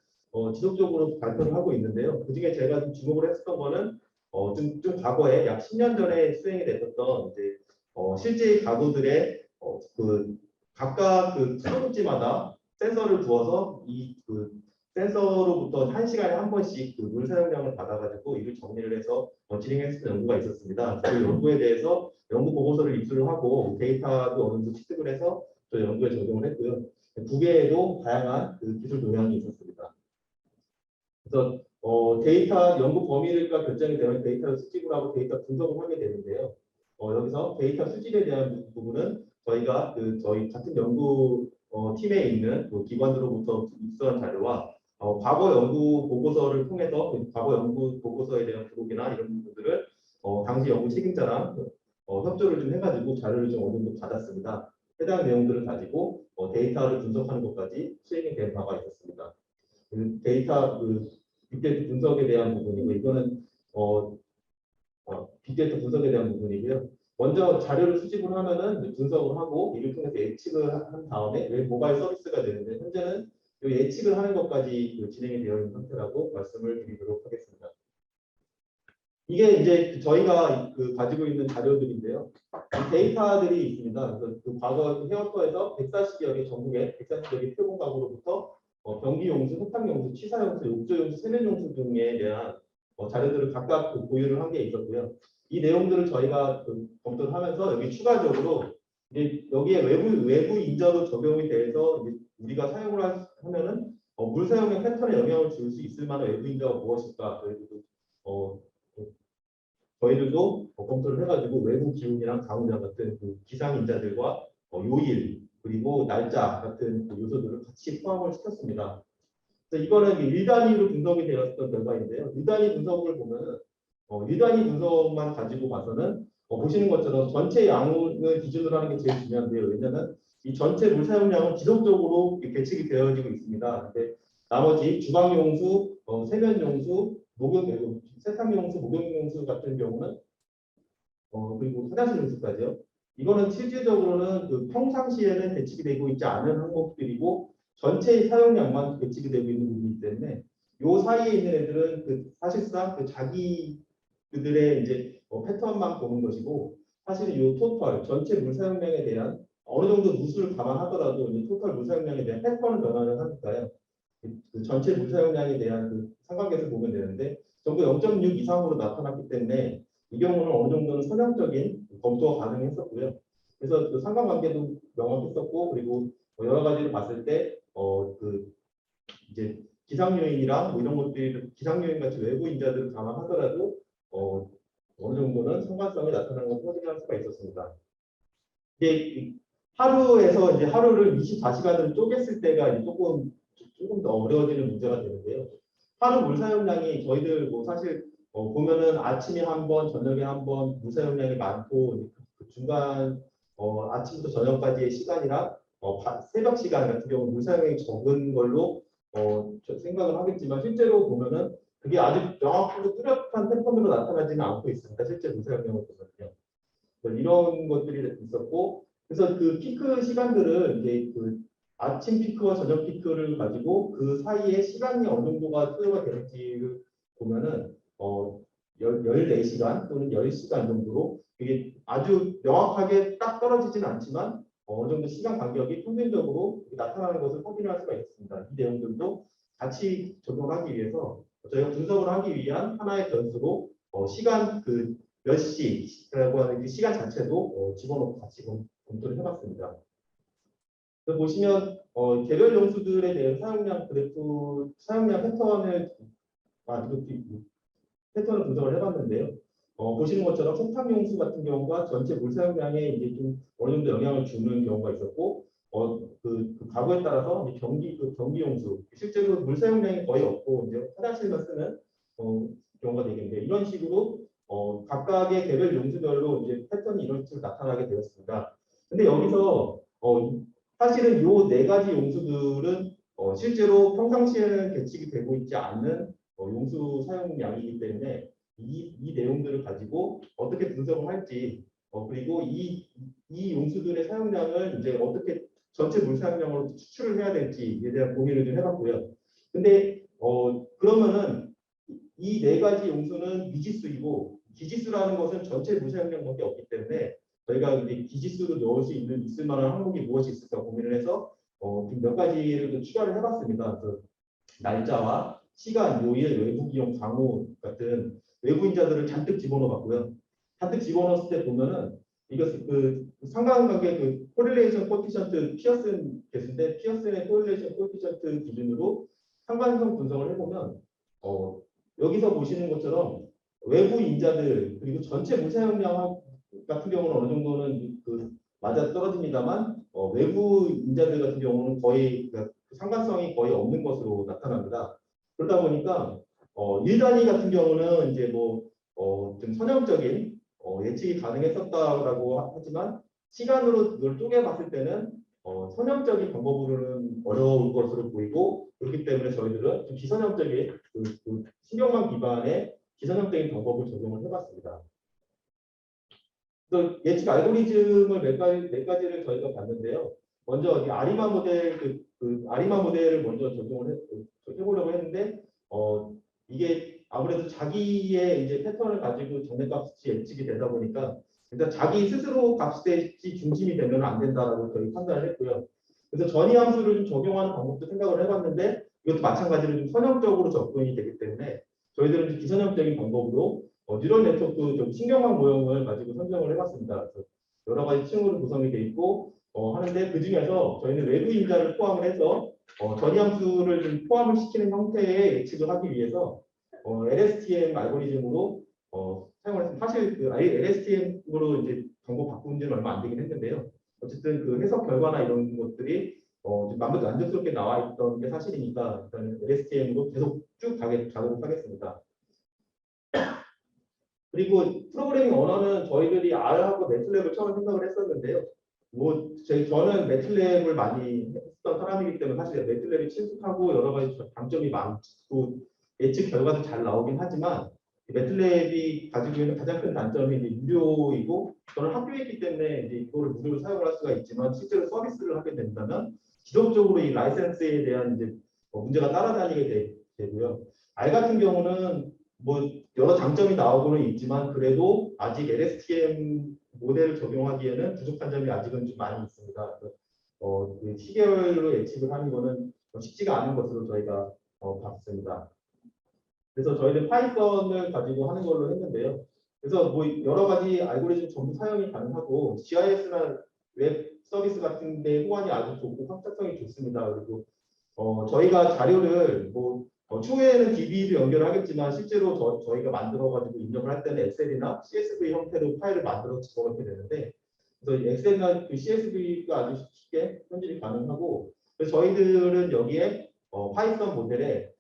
지속적으로 발표를 하고 있는데요. 그중에 제가 좀 주목을 했었던 거는 좀 과거에 약 10년 전에 수행이 됐었던 이제 실제 가구들의 그 각각 그 수도꼭지마다 센서를 두어서 그 센서로부터 1시간에 한 번씩 그 물 사용량을 받아가지고 이를 정리를 해서 진행했었던 연구가 있었습니다. 그 연구에 대해서 연구 보고서를 입수를 하고 데이터도 어느 정도 취득을 해서 저 연구에 적용을 했고요. 국외에도 다양한 그 기술 동향이 있었습니다. 그래서 데이터 연구 범위가 결정이 되면 데이터를 수집을 하고 데이터 분석을 하게 되는데요. 여기서 데이터 수집에 대한 부분은 저희가 저희 같은 연구 팀에 있는 기관으로부터 입수한 자료와 과거 연구 보고서를 통해서 과거 연구 보고서에 대한 기록이나 이런 부분들을 당시 연구 책임자랑 협조를 좀 해가지고 자료를 좀 어느 정도 받았습니다. 해당 내용들을 가지고 데이터를 분석하는 것까지 수행이 된 바가 있었습니다. 데이터 빅데이터 분석에 대한 부분이고 이거는 빅데이터 분석에 대한 부분이고요. 먼저 자료를 수집을 하면은 분석을 하고 이를 통해서 예측을 한 다음에 모바일 서비스가 되는데 현재는 이 예측을 하는 것까지 진행이 되어 있는 상태라고 말씀을 드리도록 하겠습니다. 이게 이제 저희가 가지고 있는 자료들인데요. 데이터들이 있습니다. 그래서 과거 헤어터에서 140여 개 전국에 140여 개 표본 가구로부터 변기용수, 세탁용수, 취사용수, 욕조용수, 세면용수 등에 대한 자료들을 각각 보유를 한 게 있었고요. 이 내용들을 저희가 검토를 하면서 여기 추가적으로 이제 여기에 외부 인자로 적용이 돼서 이제 우리가 사용을 하면은 물 사용의 패턴에 영향을 줄 수 있을 만한 외부 인자가 무엇일까? 저희들도 검토를 해가지고 외부 기온이랑 강우량 같은 기상 인자들과 요일 그리고 날짜 같은 요소들을 같이 포함을 시켰습니다. 그래서 이거는 1단위로 분석이 되었던 결과인데요. 1단위 분석을 보면은 1단위 분석만 가지고 봐서는 보시는 것처럼 전체 양을 기준으로 하는 게 제일 중요한데요. 왜냐하면 이 전체 물 사용량은 지속적으로 계측이 되어지고 있습니다. 근데 나머지 주방용수, 세면용수, 목욕 세탁용수, 목욕용수 같은 경우는 그리고 화장실 용수까지요. 이거는 실질적으로는 그 평상시에는 배치가 되고 있지 않은 항목들이고 전체의 사용량만 배치가 되고 있는 부분이기 때문에 요 사이에 있는 애들은 그 사실상 그 자기 그들의 이제 패턴만 보는 것이고 사실은 요 토탈 전체 물 사용량에 대한 어느 정도 누수를 감안하더라도 이제 토탈 물 사용량에 대한 패턴 변화를 하니까요. 그 전체 물 사용량에 대한 그 상관계에서 보면 되는데 전부 0.6 이상으로 나타났기 때문에 이 경우는 어느 정도는 선형적인 검토가 가능했었고요. 그래서 그 상관관계도 명확했었고 그리고 여러 가지를 봤을 때 그 이제 기상 요인이랑 뭐 이런 것들이 기상 요인 같이 외부 인자들을 감안하더라도 어느 정도는 상관성이 나타나는 것을 확인할 수가 있었습니다. 이제 하루에서 이제 하루를 24시간으로 쪼갰을 때가 이제 조금 더 어려워지는 문제가 되는데요. 하루 물 사용량이 저희들 뭐 사실 보면은 아침에 한 번, 저녁에 한 번 물 사용량이 많고 그 중간 아침부터 저녁까지의 시간이랑 새벽 시간 같은 경우 물 사용량이 적은 걸로 생각을 하겠지만 실제로 보면은 그게 아주 명확하고 뚜렷한 패턴으로 나타나지는 않고 있습니다. 실제 물 사용량을 보면요. 이런 것들이 있었고 그래서 그 피크 시간들은 이제 그 아침 피크와 저녁 피크를 가지고 그 사이에 시간이 어느 정도가 투여가 되는지를 보면은 14시간 또는 10시간 정도로 이게 아주 명확하게 딱 떨어지진 않지만 어느 정도 시간 간격이 평균적으로 나타나는 것을 확인할 수가 있습니다. 이 내용들도 같이 적용하기 위해서 저희가 분석을 하기 위한 하나의 변수로 시간 그 몇 시라고 하는 그 시간 자체도 집어넣고 같이 검토를 해봤습니다. 보시면 개별 용수들에 대한 사용량 그래프, 사용량 패턴을 분석을 해봤는데요. 보시는 것처럼 세탁용수 같은 경우가 전체 물 사용량에 이제 좀 어느 정도 영향을 주는 경우가 있었고, 그 가구에 따라서 경기용수, 실제로 물 사용량이 거의 없고 이제 화장실만 쓰는 경우가 되겠는데 이런 식으로 각각의 개별 용수별로 이제 패턴이 이런 식으로 나타나게 되었습니다. 근데 여기서 사실은 요 네 가지 용수들은 실제로 평상시에는 배치가 되고 있지 않는 용수 사용량이기 때문에 이 내용들을 가지고 어떻게 분석을 할지 그리고 이 용수들의 사용량을 이제 어떻게 전체 물 사용량으로 추출을 해야 될지에 대한 고민을 좀 해봤고요. 근데 그러면은 이 네 가지 용수는 미지수이고 기지수라는 것은 전체 물 사용량밖에 없기 때문에 저희가 이제 기지수로 넣을 수 있을 만한 항목이 무엇이 있을까 고민을 해서 몇 가지를 좀 추가를 해봤습니다. 그 날짜와 시간, 요일, 외부 기용, 강우 같은 외부 인자들을 잔뜩 집어넣어봤고요. 잔뜩 집어넣었을 때 보면은 이것은 그 상관관계 그 코릴레이션 코에피션트 피어슨 개수인데 피어슨의 코릴레이션 코에피션트 기준으로 상관성 분석을 해보면 여기서 보시는 것처럼 외부 인자들 그리고 전체 무사용량 같은 경우는 어느 정도는 그 맞아 떨어집니다만 외부 인자들 같은 경우는 거의 상관성이 거의 없는 것으로 나타납니다. 그러다 보니까 1단위 같은 경우는 이제 좀 선형적인 예측이 가능했었다라고 하지만 시간으로 그걸 쪼개봤을 때는 선형적인 방법으로는 어려울 것으로 보이고 그렇기 때문에 저희들은 좀 비선형적인 그 신경망 기반의 비선형적인 방법을 적용을 해봤습니다. 그래서 예측 알고리즘을 몇 가지를 저희가 봤는데요. 먼저 아리마 모델 아리마 모델을 먼저 적용을 해보려고 했는데 이게 아무래도 자기의 이제 패턴을 가지고 정례값이 예측이 되다 보니까 일단 자기 스스로 값이 중심이 되면 안 된다라고 저희 판단을 했고요. 그래서 전이 함수를 좀 적용하는 방법도 생각을 해봤는데 이것도 마찬가지로 좀 선형적으로 접근이 되기 때문에 저희들은 좀 비선형적인 방법으로 뉴럴 네트워크 좀 신경망 모형을 가지고 선정을 해봤습니다. 그래서 여러 가지 층으로 구성이 되어 있고 하는데 그 중에서 저희는 외부 인자를 포함을 해서 전이 함수를 좀 포함을 시키는 형태의 예측을 하기 위해서 LSTM 알고리즘으로 사용을 했습니다. 사실 그 LSTM으로 이제 정보 바꾼 지는 얼마 안 되긴 했는데요. 어쨌든 그 해석 결과나 이런 것들이 좀 만족스럽게 나와 있던 게 사실이니까 일단 LSTM으로 계속 쭉 가도록 하겠습니다. 그리고 프로그래밍 언어는 저희들이 R하고 매틀랩을 처음 생각을 했었는데요. 저는 매틀랩을 많이 했던 사람이기 때문에 사실 매틀랩이 친숙하고 여러 가지 장점이 많고 예측 결과도 잘 나오긴 하지만 매틀랩이 가지고 있는 가장 큰 단점이 이제 유료이고 저는 학교에 있기 때문에 이제 이거를 무료로 사용을 할 수가 있지만 실제로 서비스를 하게 된다면 지속적으로 이 라이센스에 대한 이제 문제가 따라다니게 되고요. R 같은 경우는 뭐 여러 장점이 나오고는 있지만 그래도 아직 LSTM 모델을 적용하기에는 부족한 점이 아직은 좀 많이 있습니다. 그 시계열로 예측을 하는 거는 쉽지가 않은 것으로 저희가 봤습니다. 그래서 저희는 파이썬을 가지고 하는 걸로 했는데요. 그래서 뭐 여러 가지 알고리즘 전부 사용이 가능하고 GIS나 웹 서비스 같은 데 호환이 아주 좋고 확장성이 좋습니다. 그리고 저희가 자료를 추후에는 DB도 연결하겠지만 실제로 저희가 만들어가지고 입력을 할 때는 엑셀이나 CSV 형태로 파일을 만들어 집어넣게 되는데 그래서 엑셀이나 그 CSV가 아주 쉽게 편집이 가능하고 그래서 저희들은 여기에 파이썬 모델에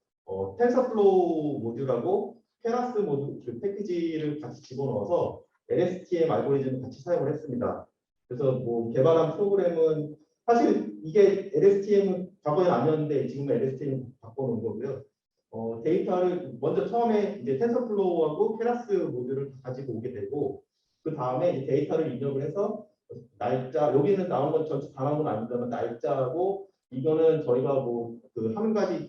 텐서플로우 모듈하고 케라스 모듈 그 패키지를 같이 집어넣어서 LSTM 알고리즘을 같이 사용을 했습니다. 그래서 뭐 개발한 프로그램은 사실 이게 LSTM은 과거에는 아니었는데 지금은 LSTM 바꿔놓은 거고요. 데이터를 먼저 처음에 이제 텐서플로우하고 케라스 모듈을 가지고 오게 되고 그 다음에 이제 데이터를 입력을 해서 날짜 여기는 나온 건 전체 다 나온 건 아니지만 날짜고 이거는 저희가 뭐 그 한 가지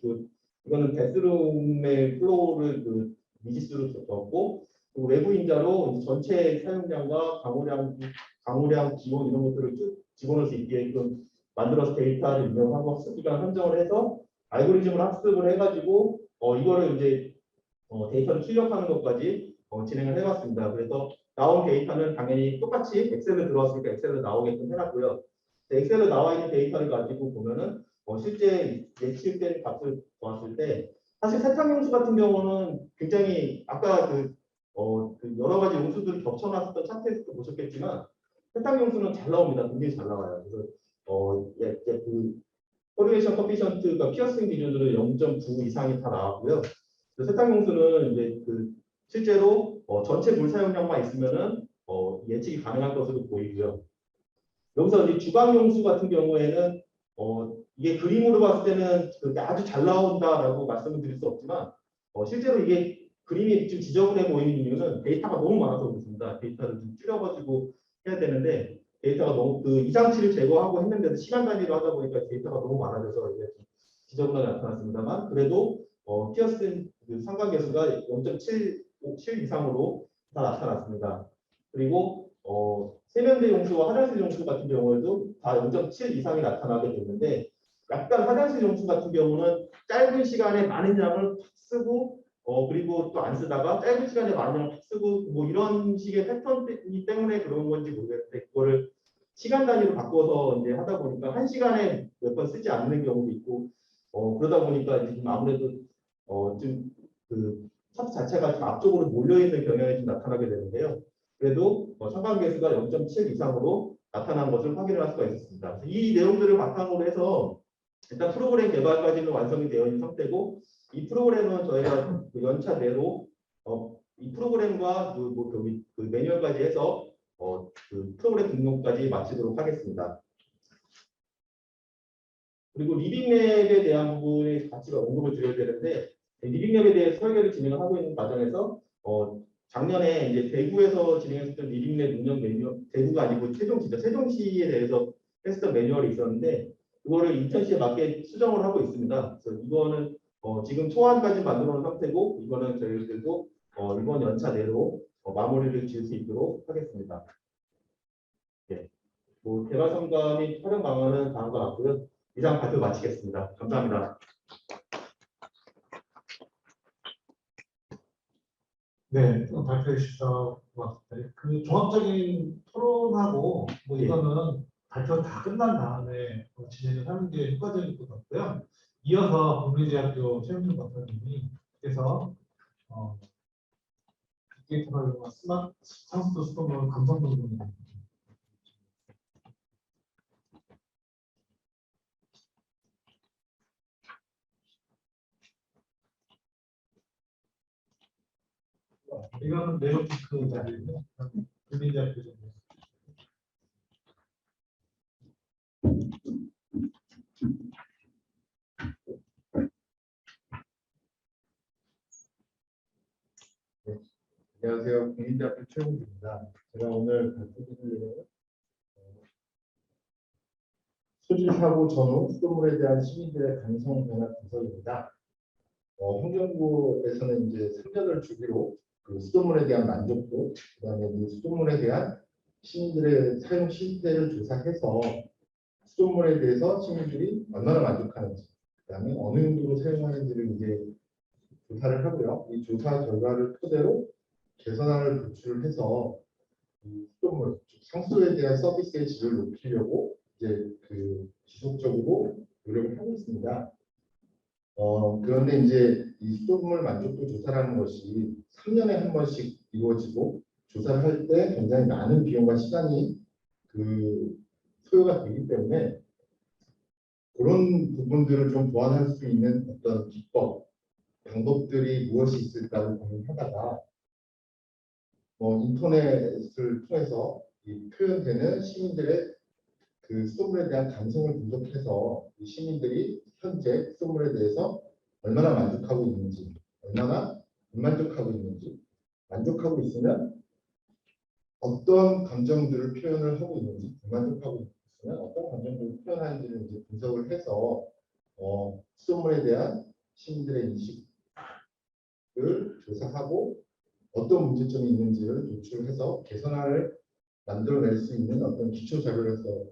이거는 베스룸의 플로우를 그 미지수로 적었고 그리고 외부 인자로 전체 사용량과 강우량 기온 이런 것들을 쭉 집어넣을 수 있게끔 만들어서 데이터를 입력하고 학습 기간 선정을 해서 알고리즘을 학습을 해가지고 이거를 이제 데이터를 출력하는 것까지 진행을 해봤습니다. 그래서 나온 데이터는 당연히 똑같이 엑셀로 들어왔으니까 엑셀로 나오게끔 해놨고요. 엑셀로 나와 있는 데이터를 가지고 보면은 실제 예측된 값을 보았을 때 사실 세탁용수 같은 경우는 굉장히 아까 그 여러 가지 용수들을 겹쳐놨었던 차트에서도 보셨겠지만 세탁용수는 잘 나옵니다. 굉장히 잘 나와요. 그래서 그 코리레이션 커피션트가 피어싱 기준으로 0.9 이상이 다 나왔고요. 세탁용수는 이제 그 실제로 전체 물 사용량만 있으면은 예측이 가능할 것으로 보이고요. 여기서 이제 주방용수 같은 경우에는 이게 그림으로 봤을 때는 그렇게 아주 잘 나온다라고 말씀을 드릴 수 없지만 실제로 이게 그림이 좀 지저분해 보이는 이유는 데이터가 너무 많아서 그렇습니다. 데이터를 좀 줄여가지고 해야 되는데 데이터가 너무 그 이상치를 제거하고 했는데도 시간 단위로 하다 보니까 데이터가 너무 많아져서 이게 좀 지저분하게 나타났습니다만 그래도 피어슨 그 상관계수가 0.7 이상으로 다 나타났습니다. 그리고 세면대 용수와 화장실 용수 같은 경우에도 다 0.7 이상이 나타나게 됐는데 약간 화장실 용수 같은 경우는 짧은 시간에 많은 양을 팍 쓰고 그리고 또 안 쓰다가 짧은 시간에 많은 양을 팍 쓰고 뭐 이런 식의 패턴이 때문에 그런 건지 모르겠는데 그거를 시간 단위로 바꿔서 이제 하다 보니까 한 시간에 몇 번 쓰지 않는 경우도 있고 그러다 보니까 이제 좀 아무래도 좀그 차트 자체가 좀 앞쪽으로 몰려 있는 경향이 좀 나타나게 되는데요. 그래도 상관계수가 0.7 이상으로 나타난 것을 확인할 수가 있었습니다. 이 내용들을 바탕으로 해서 일단 프로그램 개발까지는 완성이 되어 있는 상태고 이 프로그램은 저희가 그 연차 내로 이 프로그램과 그 매뉴얼까지 해서 그 프로그램 등록까지 마치도록 하겠습니다. 그리고 리빙랩에 대한 부분에 같이 언급을 드려야 되는데 리빙랩에 대해서 설계를 진행을 하고 있는 과정에서 작년에 이제 대구에서 진행했던 리빙랩 운영 매뉴얼 대구가 아니고 세종시에 대해서 했었던 매뉴얼이 있었는데 그거를 인천시에 맞게 수정을 하고 있습니다. 그래서 이거는 지금 초안까지 만들어 놓은 상태고 이거는 저희들도 이번 연차 내로 마무리를 지을 수 있도록 하겠습니다. 네. 뭐 개발 성과 및 촬영 방안은 다음과 같고요. 이상 발표 마치겠습니다. 감사합니다. 네, 발표해 주셔서 고맙습니다. 그 종합적인 토론하고 뭐 네. 이거는 발표 다 끝난 다음에 진행을 하는 게 효과적일 것 같고요. 이어서 국민대학교 최영준 박사님이 그래서 빅데이터를 이용한 스마트 상수도 수동으로 감성 공부를 이거는 네로피크 자리예요. 국민대학교 자리. 최웅입니다. 제가 오늘 발표드릴 수질 사고 전후 수돗물에 대한 시민들의 감성 변화 분석입니다. 환경부에서는 이제 3년을 주기로 그 수돗물에 대한 만족도, 그다음에 이 수돗물에 대한 시민들의 사용 실태를 조사해서 수돗물에 대해서 시민들이 얼마나 만족하는지, 그다음에 어느 정도로 사용하는지를 이제 조사를 하고요. 이 조사 결과를 토대로 개선안을 도출해서 이 수돗물, 즉 상수도에 대한 서비스의 질을 높이려고 이제 그 지속적으로 노력을 하고 있습니다. 그런데 이제 이 수돗물 만족도 조사라는 것이 3년에 한 번씩 이루어지고 조사를 할 때 굉장히 많은 비용과 시간이 그 소요가 되기 때문에 그런 부분들을 좀 보완할 수 있는 어떤 기법, 방법들이 무엇이 있을까를 고민하다가 인터넷을 통해서 이 표현되는 시민들의 그 수돗물에 대한 감성을 분석해서 이 시민들이 현재 수돗물에 대해서 얼마나 만족하고 있는지, 얼마나 불만족하고 있는지, 만족하고 있으면 어떤 감정들을 표현을 하고 있는지, 불만족하고 있으면 어떤 감정들을 표현하는지를 이제 분석을 해서 수돗물에 대한 시민들의 인식을 조사하고 어떤 문제점이 있는지를 도출해서 개선안을 만들어낼 수 있는 어떤 기초 자료로서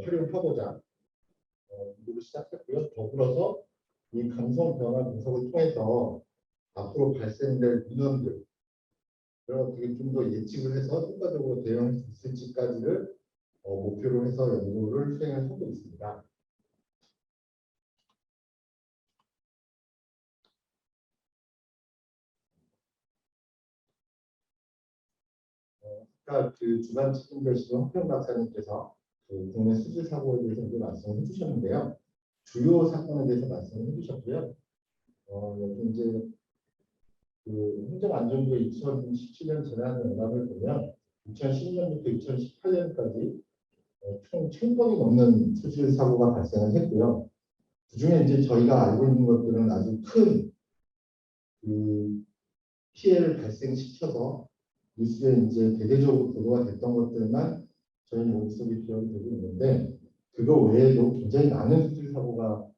활용하고자 공부를 시작했고요. 더불어서 이 감성 변화 분석을 통해서 앞으로 발생될 민원들을 어떻게 좀 더 예측을 해서 효과적으로 대응할 수 있을지까지를 목표로 해서 연구를 수행을 하고 있습니다. 아까 그 주간 책임자시던 홍평 박사님께서 그 국내 수질 사고에 대해서 이제 말씀을 해주셨는데요. 주요 사건에 대해서 말씀을 해주셨고요. 여기 이제 그 행정안전부 2017년 재난연합을 보면 2010년부터 2018년까지 총 1000건이 넘는 수질 사고가 발생을 했고요. 그중에 이제 저희가 알고 있는 것들은 아주 큰 그 피해를 발생시켜서 뉴스에 이제 대대적으로 보도가 됐던 것들만 저희 머릿속에 기억이 되고 있는데 그거 외에도 굉장히 많은 수질 사고가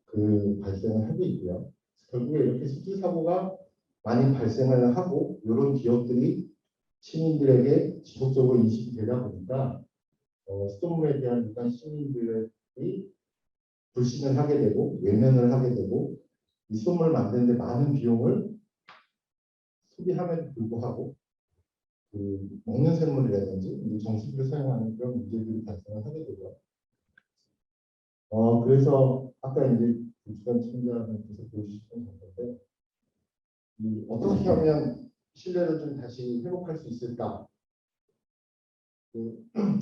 그 발생을 하고 있고요. 결국에 이렇게 수질 사고가 많이 발생을 하고 이런 기업들이 시민들에게 지속적으로 인식이 되다 보니까 수돗물에 대한 일반 시민들이 불신을 하게 되고 외면을 하게 되고 이 수돗물 만드는데 많은 비용을 소비함에도 불구하고 그 먹는 샘물이라든지 정수기를 사용하는 그런 문제들이 발생을 하게 되죠. 그래서 아까 이제 주간 책임자분께서 보여주셨던 건데 어떻게 하면 신뢰를 좀 다시 회복할 수 있을까?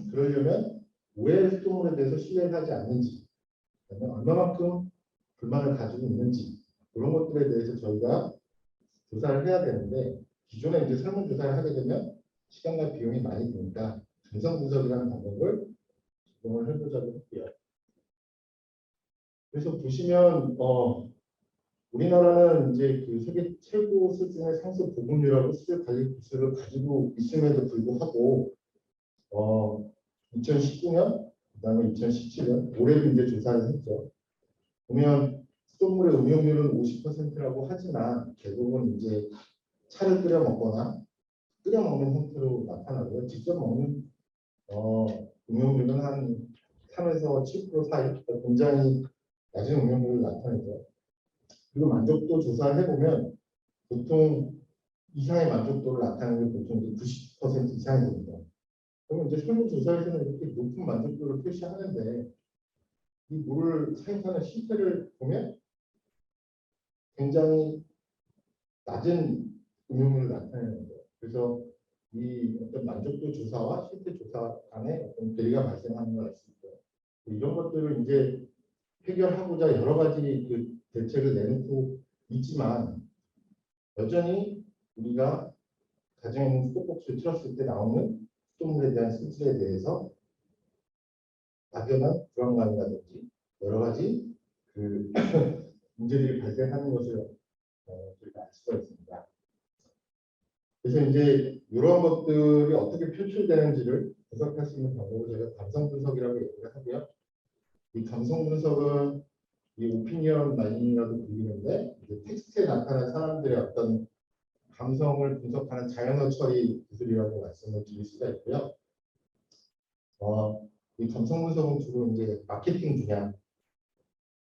그러려면 왜 수돗물에 대해서 신뢰를 하지 않는지, 얼마만큼 불만을 가지고 있는지 그런 것들에 대해서 저희가 조사를 해야 되는데 기존에 이제 설문조사를 하게 되면 시간과 비용이 많이 드니까 감성 분석이라는 방법을 적용을 해보자고 했고요. 그래서 보시면 우리나라는 이제 그 세계 최고 수준의 상수 보급률하고 수질 관리 기술을 가지고 있음에도 불구하고 2019년 그다음에 2017년 올해도 이제 조사를 했죠. 보면 수돗물의 음용률은 50%라고 하지만 대부분 이제 차를 끓여 먹거나 끓여 먹는 형태로 나타나고요. 직접 먹는 음용률은 한 3에서 7% 사이, 굉장히 낮은 음용률을 나타내죠. 그리고 만족도 조사를 해보면 보통 이상의 만족도를 나타내는 게 보통 90% 이상이 됩니다. 그러면 이제 설문조사에서는 이렇게 높은 만족도를 표시하는데 이 물을 사용하는 실태를 보면 굉장히 낮은 음용률을 나타내는 거예요. 그래서 이 어떤 만족도 조사와 실태 조사 간에 어떤 괴리가 발생하는 걸 알 수 있고요. 이런 것들을 이제 해결하고자 여러 가지 그 대책을 내놓고 있지만 여전히 우리가 가정에 있는 수도꼭지를 틀었을 때 나오는 수돗물에 대한 수질에 대해서 막연한 불안감이라든지 여러 가지 그 문제들이 발생하는 것을 저희가 알 수가 있습니다. 그래서 이제 이런 것들이 어떻게 표출되는지를 분석할 수 있는 방법을 저희가 감성 분석이라고 얘기를 하고요. 이 감성 분석은 이 오피니언 마이닝이라고 불리는데 이제 텍스트에 나타난 사람들의 어떤 감성을 분석하는 자연어 처리 기술이라고 말씀을 드릴 수가 있고요. 이 감성 분석은 주로 이제 마케팅 분야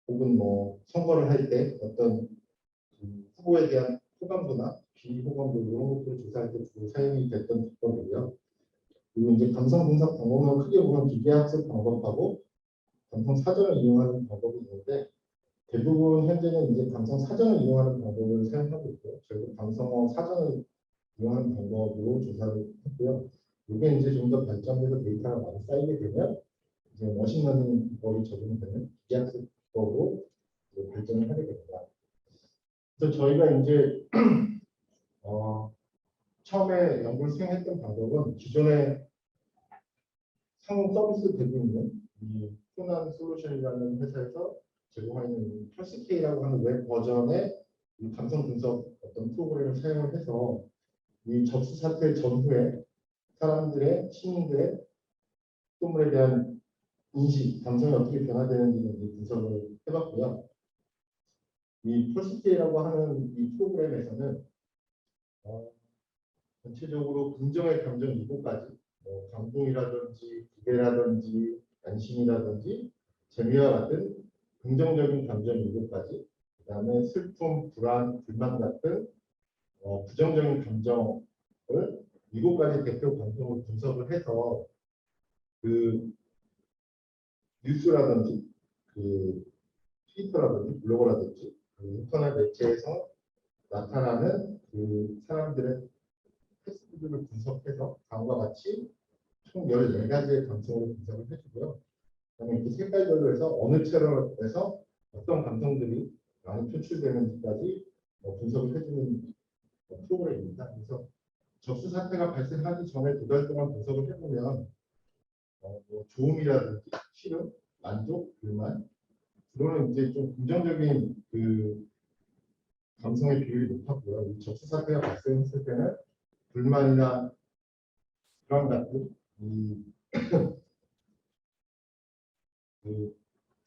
혹은 뭐 선거를 할 때 어떤 후보에 대한 호감도나 비호감도 이런 것들을 조사할 때 주로 사용이 됐던 기법이고요. 그리고 이제 감성 분석 방법은 크게 보면 기계학습 방법하고 감성 사전을 이용하는 방법이 있는데 대부분 현재는 이제 감성 사전을 이용하는 방법을 사용하고 있고요. 저희도 감성 사전을 이용하는 방법으로 조사를 했고요. 이게 이제 좀 더 발전돼서 데이터가 많이 쌓이게 되면 이제 머신러닝 기법이 적용되는 기계학습 기법으로 이제 발전을 하게 됩니다. 그래서 저희가 이제 처음에 연구를 수행했던 방법은 기존의 상용 서비스 되고 있는 이 코난 솔루션이라는 회사에서 제공하는 펄스K라고 하는 웹 버전의 이 감성 분석 어떤 프로그램을 사용을 해서 이 접수 사태 전후에 사람들의 시민들의 수돗물에 대한 인식, 감성이 어떻게 변화되는지 분석을 해봤고요. 이 펄스K라고 하는 이 프로그램에서는 전체적으로 긍정의 감정 7가지, 감동이라든지 기대라든지 안심이라든지 재미와 같은 긍정적인 감정 7가지, 그다음에 슬픔, 불안, 불만 같은 부정적인 감정을 7가지 대표 감정을 분석을 해서 그 뉴스라든지 그 트위터라든지 블로그라든지 그 인터넷 매체에서 나타나는 그 사람들의 패스트들을 분석해서 다음과 같이 총 14가지의 감성을 분석을 해주고요. 그다음에 그 색깔별로 해서 어느 채널에서 어떤 감성들이 많이 표출되는지까지 분석을 해주는 프로그램입니다. 그래서 접수 사태가 발생하기 전에 2달 동안 분석을 해보면 뭐 좋음이라든지 싫음, 만족, 불만 주로는 이제 좀 긍정적인 그 감성의 비율이 높았고요. 이 접수 사태가 발생했을 때는 불만이나 불안 같은 그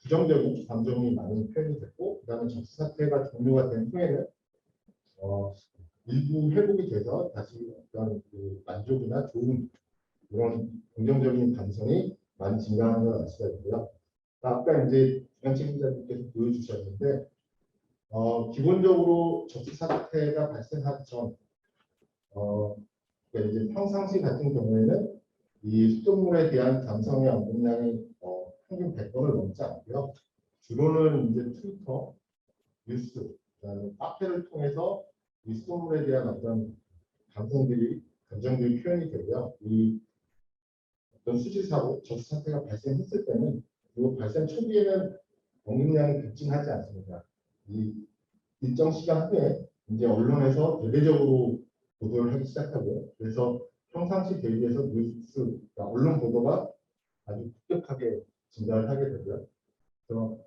부정적인 감정이 많이 표현이 됐고, 그다음에 접수 사태가 종료가 된 후에는 일부 회복이 돼서 다시 어떤 그 만족이나 좋은 그런 긍정적인 감성이 많이 증가하는 걸 알 수가 있고요. 아까 이제 주간 책임자님께서 보여주셨는데 기본적으로 접수 사태가 발생하기 전 그러니까 이제 평상시 같은 경우에는 이 수돗물에 대한 감성의 언급량이 평균 100번을 넘지 않고요. 주로는 이제 트위터, 뉴스, 그다음에 카페를 통해서 이 수돗물에 대한 어떤 감정들이 표현이 되고요. 이 어떤 수질사고 접수 사태가 발생했을 때는 그리고 발생 초기에는 언급량이 급증하지 않습니다. 이 일정 시간 후에 이제 언론에서 대대적으로 보도를 하기 시작하고 그래서 평상시 대비해서 뉴스, 그러니까 언론 보도가 아주 급격하게 증가를 하게 되고요. 그래서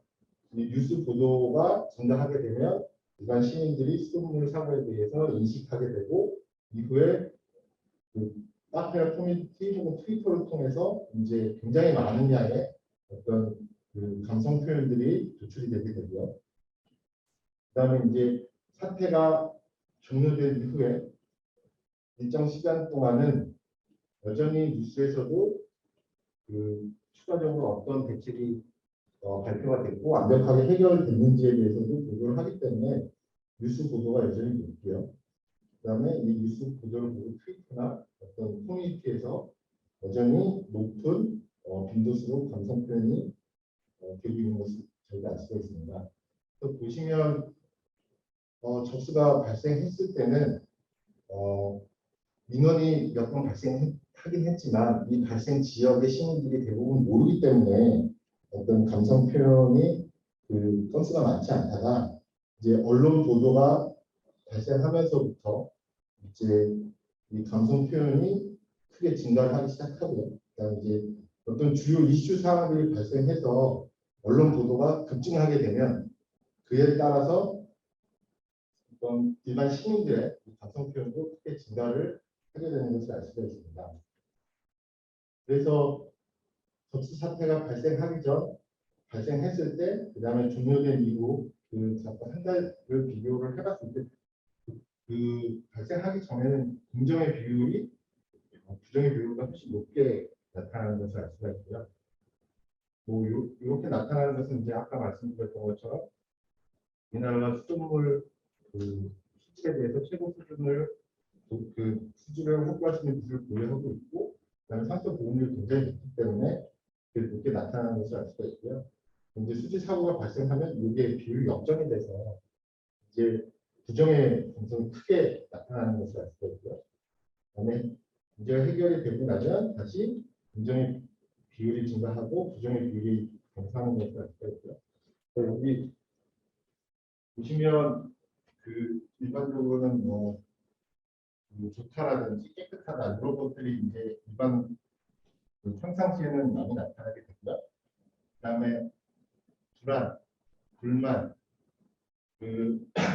이 뉴스 보도가 증가하게 되면 일반 시민들이 수돗물 사고에 대해서 인식하게 되고 이후에 그 카페나 커뮤니티 혹은 트위터를 통해서 이제 굉장히 많은 양의 어떤 그 감성 표현들이 도출이 되게 되고요. 그다음에 이제 사태가 종료된 이후에 일정 시간 동안은 여전히 뉴스에서도 그 추가적으로 어떤 대책이 발표가 됐고 완벽하게 해결됐는지에 대해서도 보도를 하기 때문에 뉴스 보도가 여전히 높고요. 그다음에 이 뉴스 보도를 보고 트위터나 어떤 커뮤니티에서 여전히 높은 빈도수로 감성 표현이 되고 있는 것을 저희가 알 수가 있습니다. 또 보시면 접수가 발생했을 때는 민원이 몇 번 발생하긴 했지만 이 발생 지역의 시민들이 대부분 모르기 때문에 어떤 감성 표현이 그 건수가 많지 않다가 이제 언론 보도가 발생하면서부터 이제 이 감성 표현이 크게 증가를 하기 시작하고요. 그다음에 이제 어떤 주요 이슈 사항들이 발생해서 언론 보도가 급증하게 되면 그에 따라서 어떤 일반 시민들의 이 감성 표현도 크게 증가를 하게 되는 것을 알 수가 있습니다. 그래서 접수 사태가 발생하기 전, 발생했을 때, 그 다음에 종료된 이후 그 한 달을 비교를 해봤을 때 그 발생하기 전에는 긍정의 비율이 부정의 비율보다 훨씬 높게 나타나는 것을 알 수가 있고요. 뭐 이렇게 나타나는 것은 이제 아까 말씀드렸던 것처럼 우리나라 수돗물 그 수질에 대해서 최고 수준을 그 수질을 확보할 수 있는 기술을 보유하고 있고, 그다음에 산소 보온율이 굉장히 높기 때문에 높게 나타나는 것을 알 수가 있고요. 이제 수질 사고가 발생하면 이게 비율이 역전이 돼서 이제 부정의 감성이 크게 나타나는 것을 알 수가 있고요. 그다음에 문제가 해결이 되고 나면 다시 긍정의 비율이 증가하고 부정의 비율이 감소하는 것을 알 수가 있고요. 여기 보시면 그 일반적으로는 뭐 좋다라든지 깨끗하다 이런 것들이 이제 일반 평상시에는 많이 나타나게 되고요. 그다음에 불안, 불만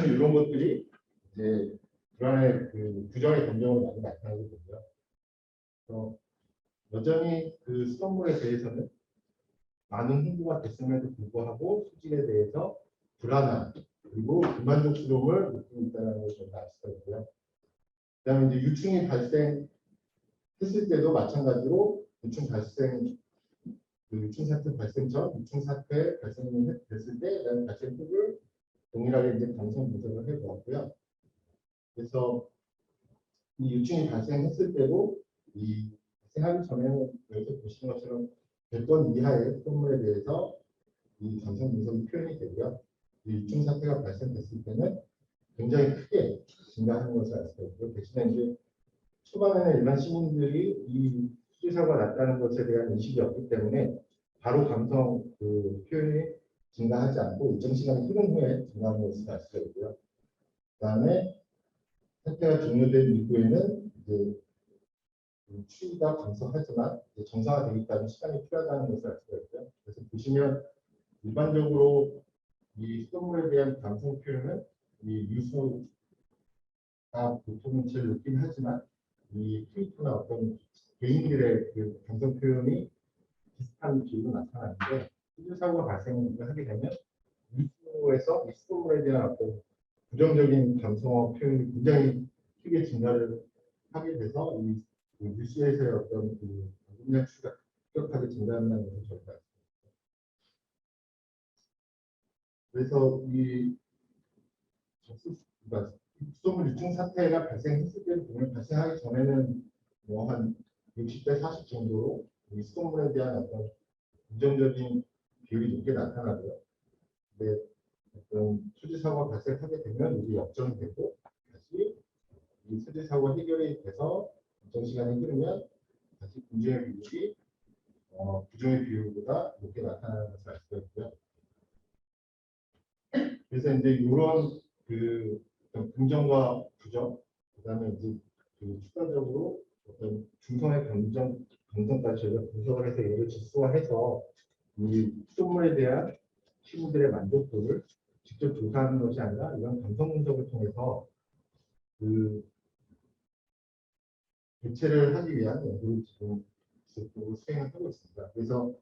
이런 것들이 이제 불안의 그 부정의 감정으로 많이 나타나게 되고요. 여전히 그 수돗물에 대해서는 많은 홍보가 됐음에도 불구하고 수질에 대해서 불안함 그리고 불만족스러움을 느끼고 있다는 것을 저희가 알 수가 있고요. 그다음에 이제 유충이 발생했을 때도 마찬가지로 유충 사태 발생 전, 유충 사태 발생됐을 때, 그다음에 발생 후를 동일하게 이제 감성 분석을 해보았고요. 그래서 이 유충이 발생했을 때도 이 발생하기 전에는 여기서 보시는 것처럼 100번 이하의 수돗물에 대해서 이 감성 분석이 표현이 되고요. 이 유충 사태가 발생됐을 때는 굉장히 크게 증가하는 것을 알 수가 있고, 대신에 이제 초반에는 일반 시민들이 이 수질 사고가 났다는 것에 대한 인식이 없기 때문에 바로 감성 그 표현이 증가하지 않고 일정 시간이 흐른 후에 증가하는 것을 알 수가 있고요. 그다음에 사태가 종료된 이후에는 이제 추위가 감소하지만 정상화되기까지 시간이 필요하다는 것을 알 수가 있고요. 그래서 보시면 일반적으로 이 수돗물에 대한 감성 표현은 이 뉴스가 보통은 제일 높긴 하지만 이 트위터나 어떤 개인들의 그 감성 표현이 비슷한 비율로 나타나는데 수질 사고가 발생을 하게 되면 뉴스에서 이 수돗물에 대한 어떤 부정적인 감성어 표현이 굉장히 크게 증가를 하게 돼서 이 뉴스에서의 어떤 그 문양 수가 급격하게 증가한다는 것을 저희가 알고 있습니다. 그래서 이 수돗물 유충 사태가 발생했을 때 보면 발생하기 전에는 뭐 한 60대 40 정도로 이 수돗물에 대한 어떤 긍정적인 비율이 높게 나타나고요. 근데 어떤 수질 사고가 발생하게 되면 이게 역전이 되고 다시 이 수질 사고가 해결이 돼서 일정 시간이 흐르면 다시 긍정의 비율이 부정의 비율보다 높게 나타나는 것을 알 수가 있고요. 그래서 이제 이런 그 어떤 긍정과 부정, 그다음에 이제 그 추가적으로 어떤 중성의 감정까지 저희가 분석을 해서 이를 지수화해서 이 수돗물에 대한 시민들의 만족도를 직접 조사하는 것이 아니라 이런 감성 분석을 통해서 그 대체를 하기 위한 연구를 지금 지속적으로 수행을 하고 있습니다. 그래서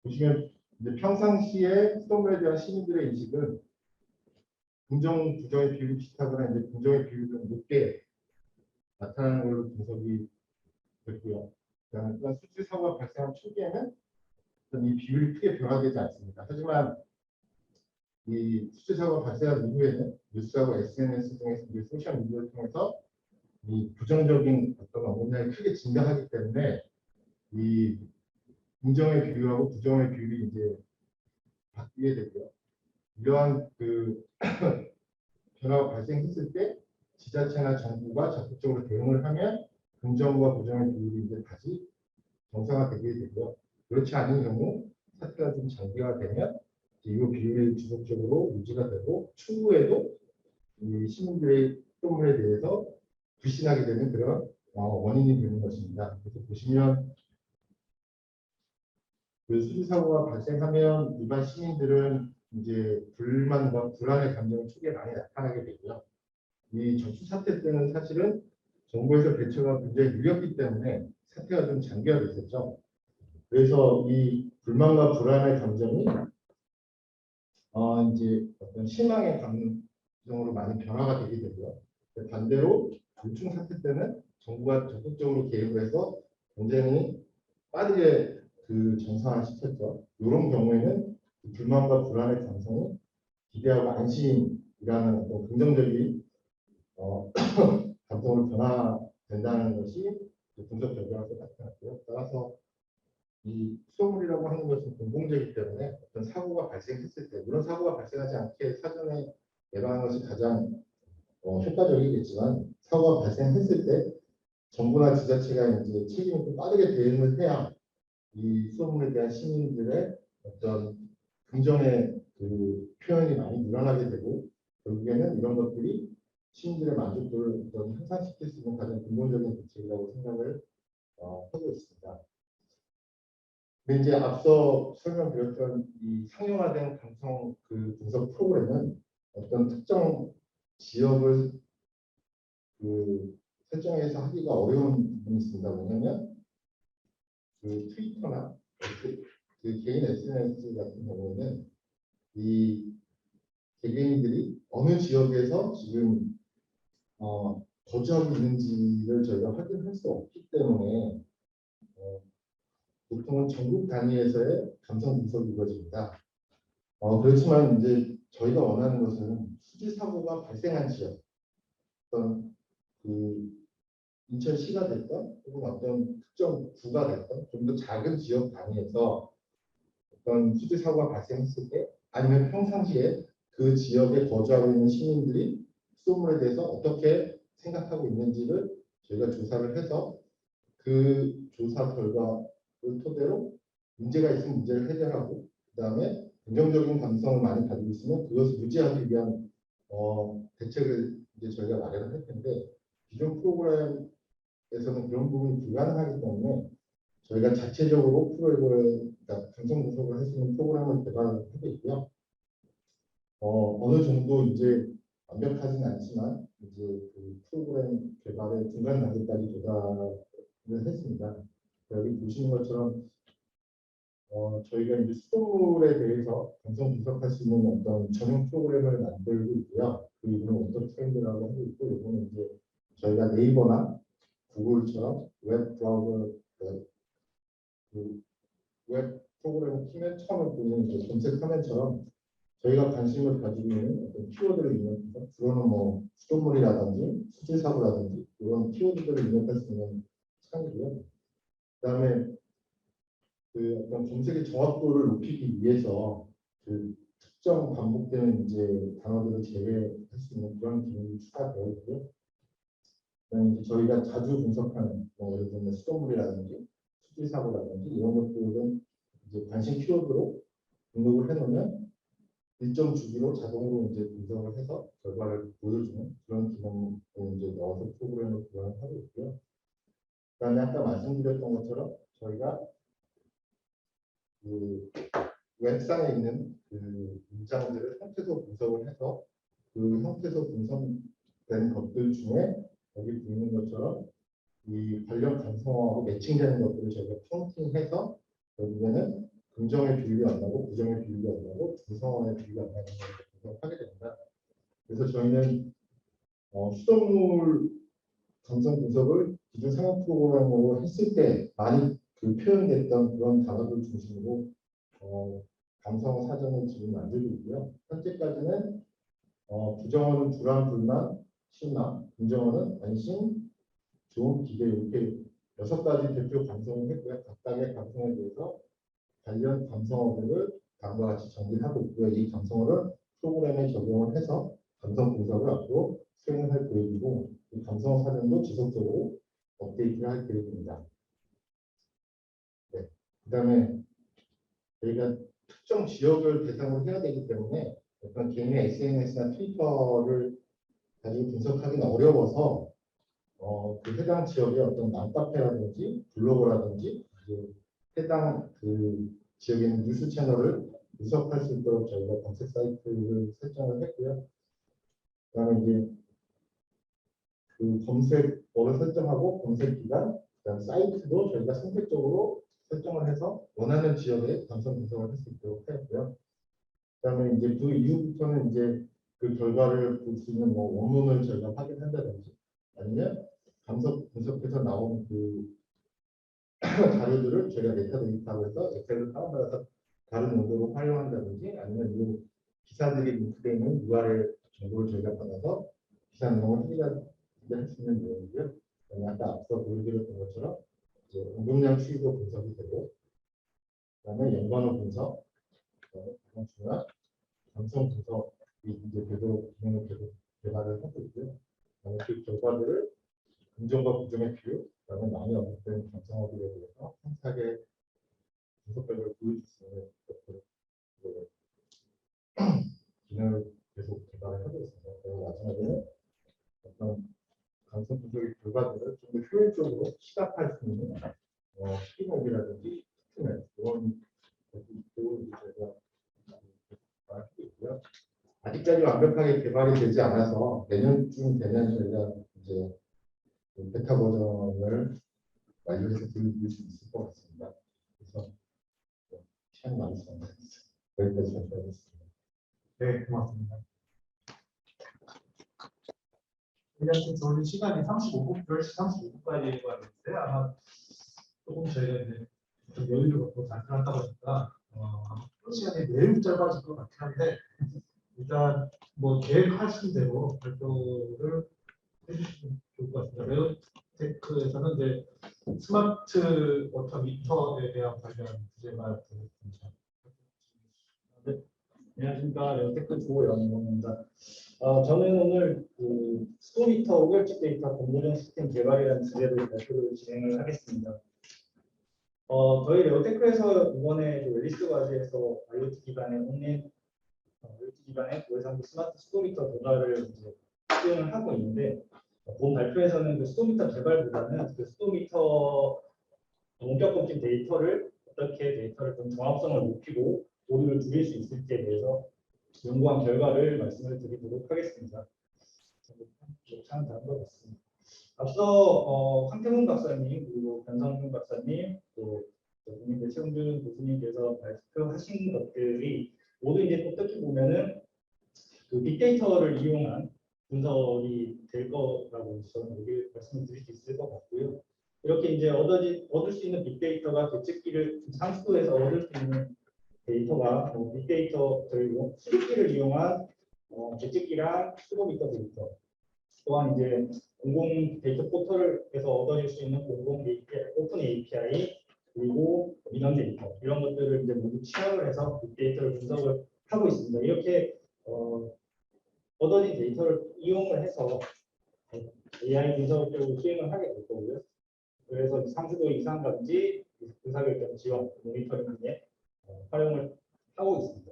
보시면 이제 평상시에 수돗물에 대한 시민들의 인식은 긍정, 부정의 비율이 비슷하거나 이제 긍정의 비율이 좀 높게 나타나는 걸로 분석이 됐고요. 그다음에 또한 수질 사고가 발생한 초기에는 이 비율이 크게 변화되지 않습니다. 하지만 이 수질 사고가 발생한 이후에는 뉴스하고 SNS 등에서 소셜 미디어를 통해서 이 부정적인 어떤 언급량이 크게 증가하기 때문에 이 긍정의 비율하고 부정의 비율이 이제 바뀌게 되고요. 이러한 그 변화가 발생했을 때 지자체나 정부가 적극적으로 대응을 하면 긍정과 부정의 비율이 이제 다시 정상화되게 되고요. 그렇지 않은 경우 사태가 좀 장기화되면 이 비율이 지속적으로 유지가 되고 추후에도 이 시민들의 수돗물에 대해서 불신하게 되는 그런 원인이 되는 것입니다. 그래서 보시면 그 수질 사고가 발생하면 일반 시민들은 이제 불만과 불안의 감정이 초기에 많이 나타나게 되고요. 이 저수 사태 때는 사실은 정부에서 대처가 굉장히 느렸기 때문에 사태가 좀 장기화됐었죠. 그래서 이 불만과 불안의 감정이 이제 어떤 실망의 감정으로 많이 변화가 되게 되고요. 반대로 유충 사태 때는 정부가 적극적으로 개입을 해서 굉장히 빠르게 그 정상화시켰죠. 이런 경우에는 불만과 불안의 감성이 기대하고 안심이라는 어떤 긍정적인 감성으로 변화된다는 것이 분석 결과에서 나타났고요. 따라서 이 수소물이라고 하는 것은 공공재이기 때문에 어떤 사고가 발생했을 때, 물론 사고가 발생하지 않게 사전에 예방하는 것이 가장 효과적이겠지만, 사고가 발생했을 때 정부나 지자체가 이제 책임 있고 빠르게 대응을 해야 이 수소물에 대한 시민들의 어떤 긍정의 그 표현이 많이 늘어나게 되고, 결국에는 이런 것들이 시민들의 만족도를 어떤 향상시킬 수 있는 가장 근본적인 대책이라고 생각을 하고 있습니다. 근데 이제 앞서 설명드렸던 이 상용화된 감성 그 분석 프로그램은 어떤 특정 지역을 그 설정해서 하기가 어려운 부분이 있습니다. 왜냐하면 그 트위터나 그 개인 SNS 같은 경우에는 이 개개인들이 어느 지역에서 지금 거주하고 있는지를 저희가 확인할 수 없기 때문에 보통은 전국 단위에서의 감성 분석이 이루어집니다. 그렇지만 이제 저희가 원하는 것은 수지 사고가 발생한 지역, 어떤 그 인천시가 됐던 혹은 어떤 특정 구가 됐던 좀 더 작은 지역 단위에서 어떤 수지 사고가 발생했을 때 아니면 평상시에 그 지역에 거주하고 있는 시민들이 수돗물에 대해서 어떻게 생각하고 있는지를 저희가 조사를 해서 그 조사 결과를 토대로 문제가 있으면 문제를 해결하고 그다음에 긍정적인 감성을 많이 가지고 있으면 그것을 유지하기 위한 대책을 이제 저희가 마련을 할 텐데 기존 프로그램에서는 그런 부분이 불가능하기 때문에 저희가 자체적으로 그러니까 감성 분석을 할 수 있는 프로그램을 개발하고 있고요. 어느 정도 이제 완벽하지는 않지만 이제 그 프로그램 개발의 중간 단계까지 도달을 했습니다. 여기 보시는 것처럼 저희가 이제 수돗물에 대해서 감성 분석할 수 있는 어떤 전용 프로그램을 만들고 있고요. 그 이름은 어떤 트렌드라고 하고 있고, 이거는 이제 저희가 네이버나 구글처럼 웹 브라우저 웹 프로그램을 키면 처음에 보이는 그 검색 화면처럼 저희가 관심을 가지고 있는 어떤 키워드를 입력해서 주로는 뭐 수돗물이라든지 수질 사고라든지 이런 키워드들을 입력할 수 있는 창이고요. 그다음에 그 어떤 검색의 정확도를 높이기 위해서 그 특정 반복되는 이제 단어들을 제외할 수 있는 그런 기능이 추가되어 있고요. 그다음에 이제 저희가 자주 분석하는 뭐 예를 들면 수돗물이라든지 수질 사고라든지 이런 것들은 이제 관심 키워드로 등록을 해놓으면 일정 주기로 자동으로 이제 분석을 해서 결과를 보여주는 그런 기능을 이제 넣어서 프로그램을 구현하고 있고요. 그다음에 아까 말씀드렸던 것처럼 저희가 그 웹상에 있는 그 문장들을 형태소 분석을 해서 그 형태소 분석된 것들 중에 여기 보이는 것처럼 이 관련 감성하고 매칭되는 것들을 저희가 카운팅해서 결국에는 긍정의 비율이 안 나고 부정의 비율이 안 나고 중성화의 비율이 안 나는 것을 분석하게 됩니다. 그래서 저희는 수돗물 감성 분석을 기존 상업 프로그램으로 했을 때 많이 그 표현됐던 그런 단어들 중심으로 감성 사전을 지금 만들고 있고요. 현재까지는 부정어는 불안, 불만, 실망, 긍정어는 안심, 좋은 기대 이렇게 6가지 대표 감성을 했고요. 각각의 감성에 대해서 관련 감성어들을 다음과 같이 정리하고 있고요. 이 감성어를 프로그램에 적용을 해서 감성 분석을 앞으로 수행을 할 계획이고 이 감성어 사전도 지속적으로 업데이트를 할 계획입니다. 네. 그다음에 저희가 특정 지역을 대상으로 해야 되기 때문에 어떤 개인의 SNS나 트위터를 가지고 분석하기는 어려워서 그 해당 지역의 어떤 맘카페라든지 블로그라든지 해당 그 지역에 있는 뉴스 채널을 분석할 수 있도록 저희가 검색 사이트를 설정을 했고요. 그다음에 이제 그 검색어를 설정하고 검색 기간, 그다음 사이트도 저희가 선택적으로 설정을 해서 원하는 지역에 감성 분석을 할 수 있도록 하였고요. 그다음에 이제 그 이후부터는 이제 그 결과를 볼 수 있는 뭐 원문을 저희가 확인한다든지 아니면 감성 분석해서 나온 그 자료들을 저희가 메타데이터로 해서 엑셀을 다운받아서 다른 용도로 활용한다든지 아니면 이 기사들이 링크되어 있는 URL 정보를 저희가 받아서 기사 내용을 해결할 수 있는 내용이고요. 그다음에 아까 앞서 보여드렸던 것처럼 이제 언급량 추이도 분석이 되고 그다음에 연관어 분석, 그다음에 가장 중요한 감성 분석이 이제 되도록 기능을 계속 개발을 하고 있고요. 그다음에 그 결과들을 긍정과 부정의 비율, 그다음에 많이 언급된 감성어들에 대해서 상세하게 분석 결과를 보여줄 수 있는 것들 기능을 계속 개발을 하고 있습니다. 그리고 마지막에는 어떤 감성 분석의 결과들을 좀 더 효율적으로 시각화할 수 있는 피드백이라든지 스티커 이런 것들도 저희가 개발하고 있고요. 아직까지 완벽하게 개발이 되지 않아서 내년쯤 되면 저희가 이제 그 베타 버전을 완료해서 보여드릴 수 있을 것 같습니다. 그래서 시간이 많이 지났습니다. 여기까지 발표하겠습니다. 네, 고맙습니다. 우리한테 저희 시간이 35분, 10시 35분까지인 것 같은데 아마 조금 저희가 이제 좀 여유를 갖고 발표한다 보니까 시간이 매우 짧아질 것 같긴 한데 일단 뭐 계획하신 대로 발표를 해주시면 좋을 것 같습니다. 레오테크에서는 이제 스마트 워터 미터에 대한 관련 주제가 되겠습니다. 네, 안녕하십니까. 레오테크 조영호입니다. 저는 오늘 그 스토미터 우결집 데이터 공모전 시스템 개발이라는 주제로 발표를 진행을 하겠습니다. 저희 레오테크에서 이번에 그 웰리스 과제에서 IoT 기반의 IoT 기반의 고해상도 스마트 스토미터 도달을 이제 수행을 하고 있는데 본 발표에서는 그 스토미터 개발보다는 그 스토미터 원격 검진 데이터를 어떻게 데이터를 좀 정확성을 높이고 오류를 줄일 수 있을지에 대해서 연구한 결과를 말씀을 드리도록 하겠습니다. 참 다른 것 같습니다. 앞서 황태문 박사님 그리고 변성준 박사님 또 국민대 최웅준 교수님께서 발표하신 것들이 모두 이제 어떻게 보면은 그 빅데이터를 이용한 분석이 될 거라고 저는 여기 말씀을 드릴 수 있을 것 같고요. 이렇게 이제 얻을 수 있는 빅데이터가 계측기를 상수도에서 얻을 수 있는 데이터가 빅데이터 그리고 수집기를 이용한 계측기랑 스토미터 데이터 또한 이제 공공 데이터 포털에서 얻어질 수 있는 공공 API, 오픈 API 그리고 민원 데이터 이런 것들을 이제 모두 취합을 해서 빅데이터를 분석을 하고 있습니다. 이렇게 얻어진 데이터를 이용을 해서 AI 분석적으로 수행을 하게 될 거고요. 그래서 상수도 이상 감지, 의사결정 지원, 모니터링에 활용을 하고 있습니다.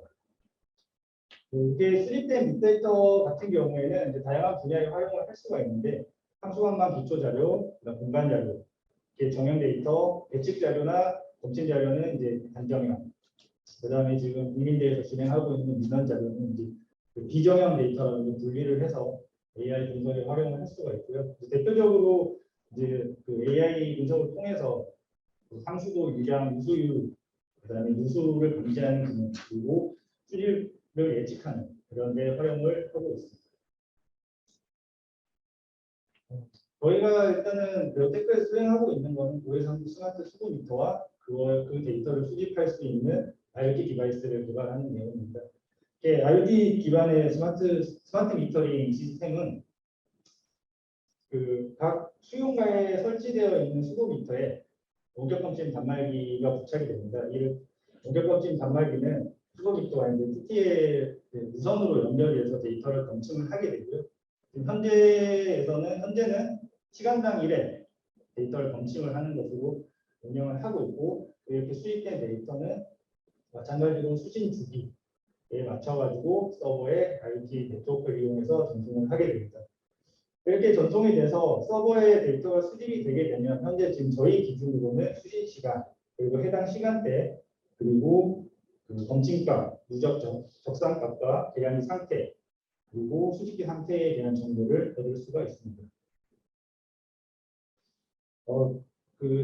이게 수립된 빅데이터 같은 경우에는 이제 다양한 분야에 활용을 할 수가 있는데 상수관만 기초 자료, 공간 자료, 정형 데이터, 예측 자료나 검침 자료는 이제 단정형. 그다음에 지금 국민대에서 진행하고 있는 민원 자료는 이제 그 비정형 데이터라고 분리를 해서 AI 분석에 활용을 할 수가 있고요. 대표적으로 이제 그 AI 분석을 통해서 그 상수도 유량, 누수율, 그다음에 누수를 감지하는 기능 그리고 수질을 예측하는 그런 데 활용을 하고 있습니다. 저희가 일단은 레오테크에서 수행하고 있는 것은 고해상도 스마트 수도미터와 그 데이터를 수집할 수 있는 IoT 디바이스를 개발하는 내용입니다. IoT 기반의 스마트 미터링 시스템은 그 각 수용가에 설치되어 있는 수도미터에 원격 검침 단말기가 부착이 됩니다. 이 원격 검침 단말기는 수도미터와 이제 TTL 무선으로 연결해서 데이터를 검침을 하게 되고요. 지금 현재는 시간당 1회 데이터를 검침을 하는 것으로 운영을 하고 있고 이렇게 수집된 데이터는 마찬가지로 수신 주기에 맞춰가지고 서버에 IoT 네트워크를 이용해서 전송을 하게 됩니다. 이렇게 전송이 돼서 서버에 데이터가 수집이 되게 되면 현재 지금 저희 기준으로는 수신 시간 그리고 해당 시간대 그리고 그 검침값, 누적 적상값과 계량기 상태 그리고 수집기 상태에 대한 정보를 얻을 수가 있습니다.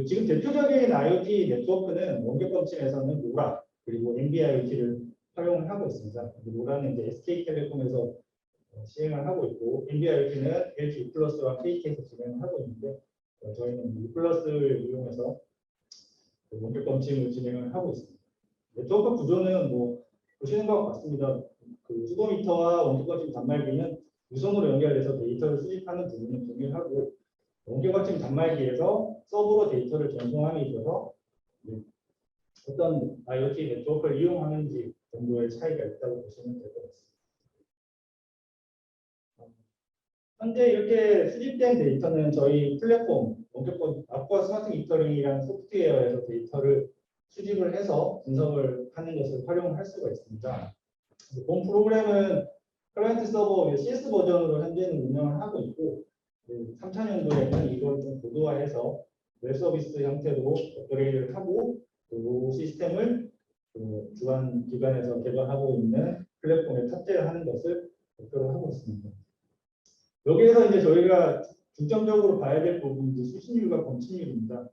지금 대표적인 IoT 네트워크는 원격 검침에서는 로라 그리고 NB-IoT를 활용을 하고 있습니다. 로라는 이제 SK텔레콤에서 시행을 하고 있고 NB-IoT는 LG U+와 KT에서 진행을 하고 있는데 저희는 U+를 이용해서 원격 검침을 진행을 하고 있습니다. 네트워크 구조는 뭐 보시는 것 같습니다. 수도미터와 원격 검침 단말기는 무선으로 연결돼서 데이터를 수집하는 부분은 동일하고 원격 검침 단말기에서 서버로 데이터를 전송함에 있어서 어떤 IoT 네트워크를 이용하는지 정도의 차이가 있다고 보시면 될 것 같습니다. 현재 이렇게 수집된 데이터는 저희 플랫폼 원격권 아쿠아 스마트 미터링이라는 소프트웨어에서 데이터를 수집을 해서 분석을 하는 것을 활용할 수가 있습니다. 본 프로그램은 클라이언트 서버 CS 버전으로 현재는 운영을 하고 있고 3차년도에는 이걸 좀 고도화해서 웹 서비스 형태로 업그레이드를 하고 그 시스템을 주한 기관에서 개발하고 있는 플랫폼에 탑재를 하는 것을 목표로 하고 있습니다. 여기에서 이제 저희가 중점적으로 봐야 될 부분이 수신율과 검침률입니다.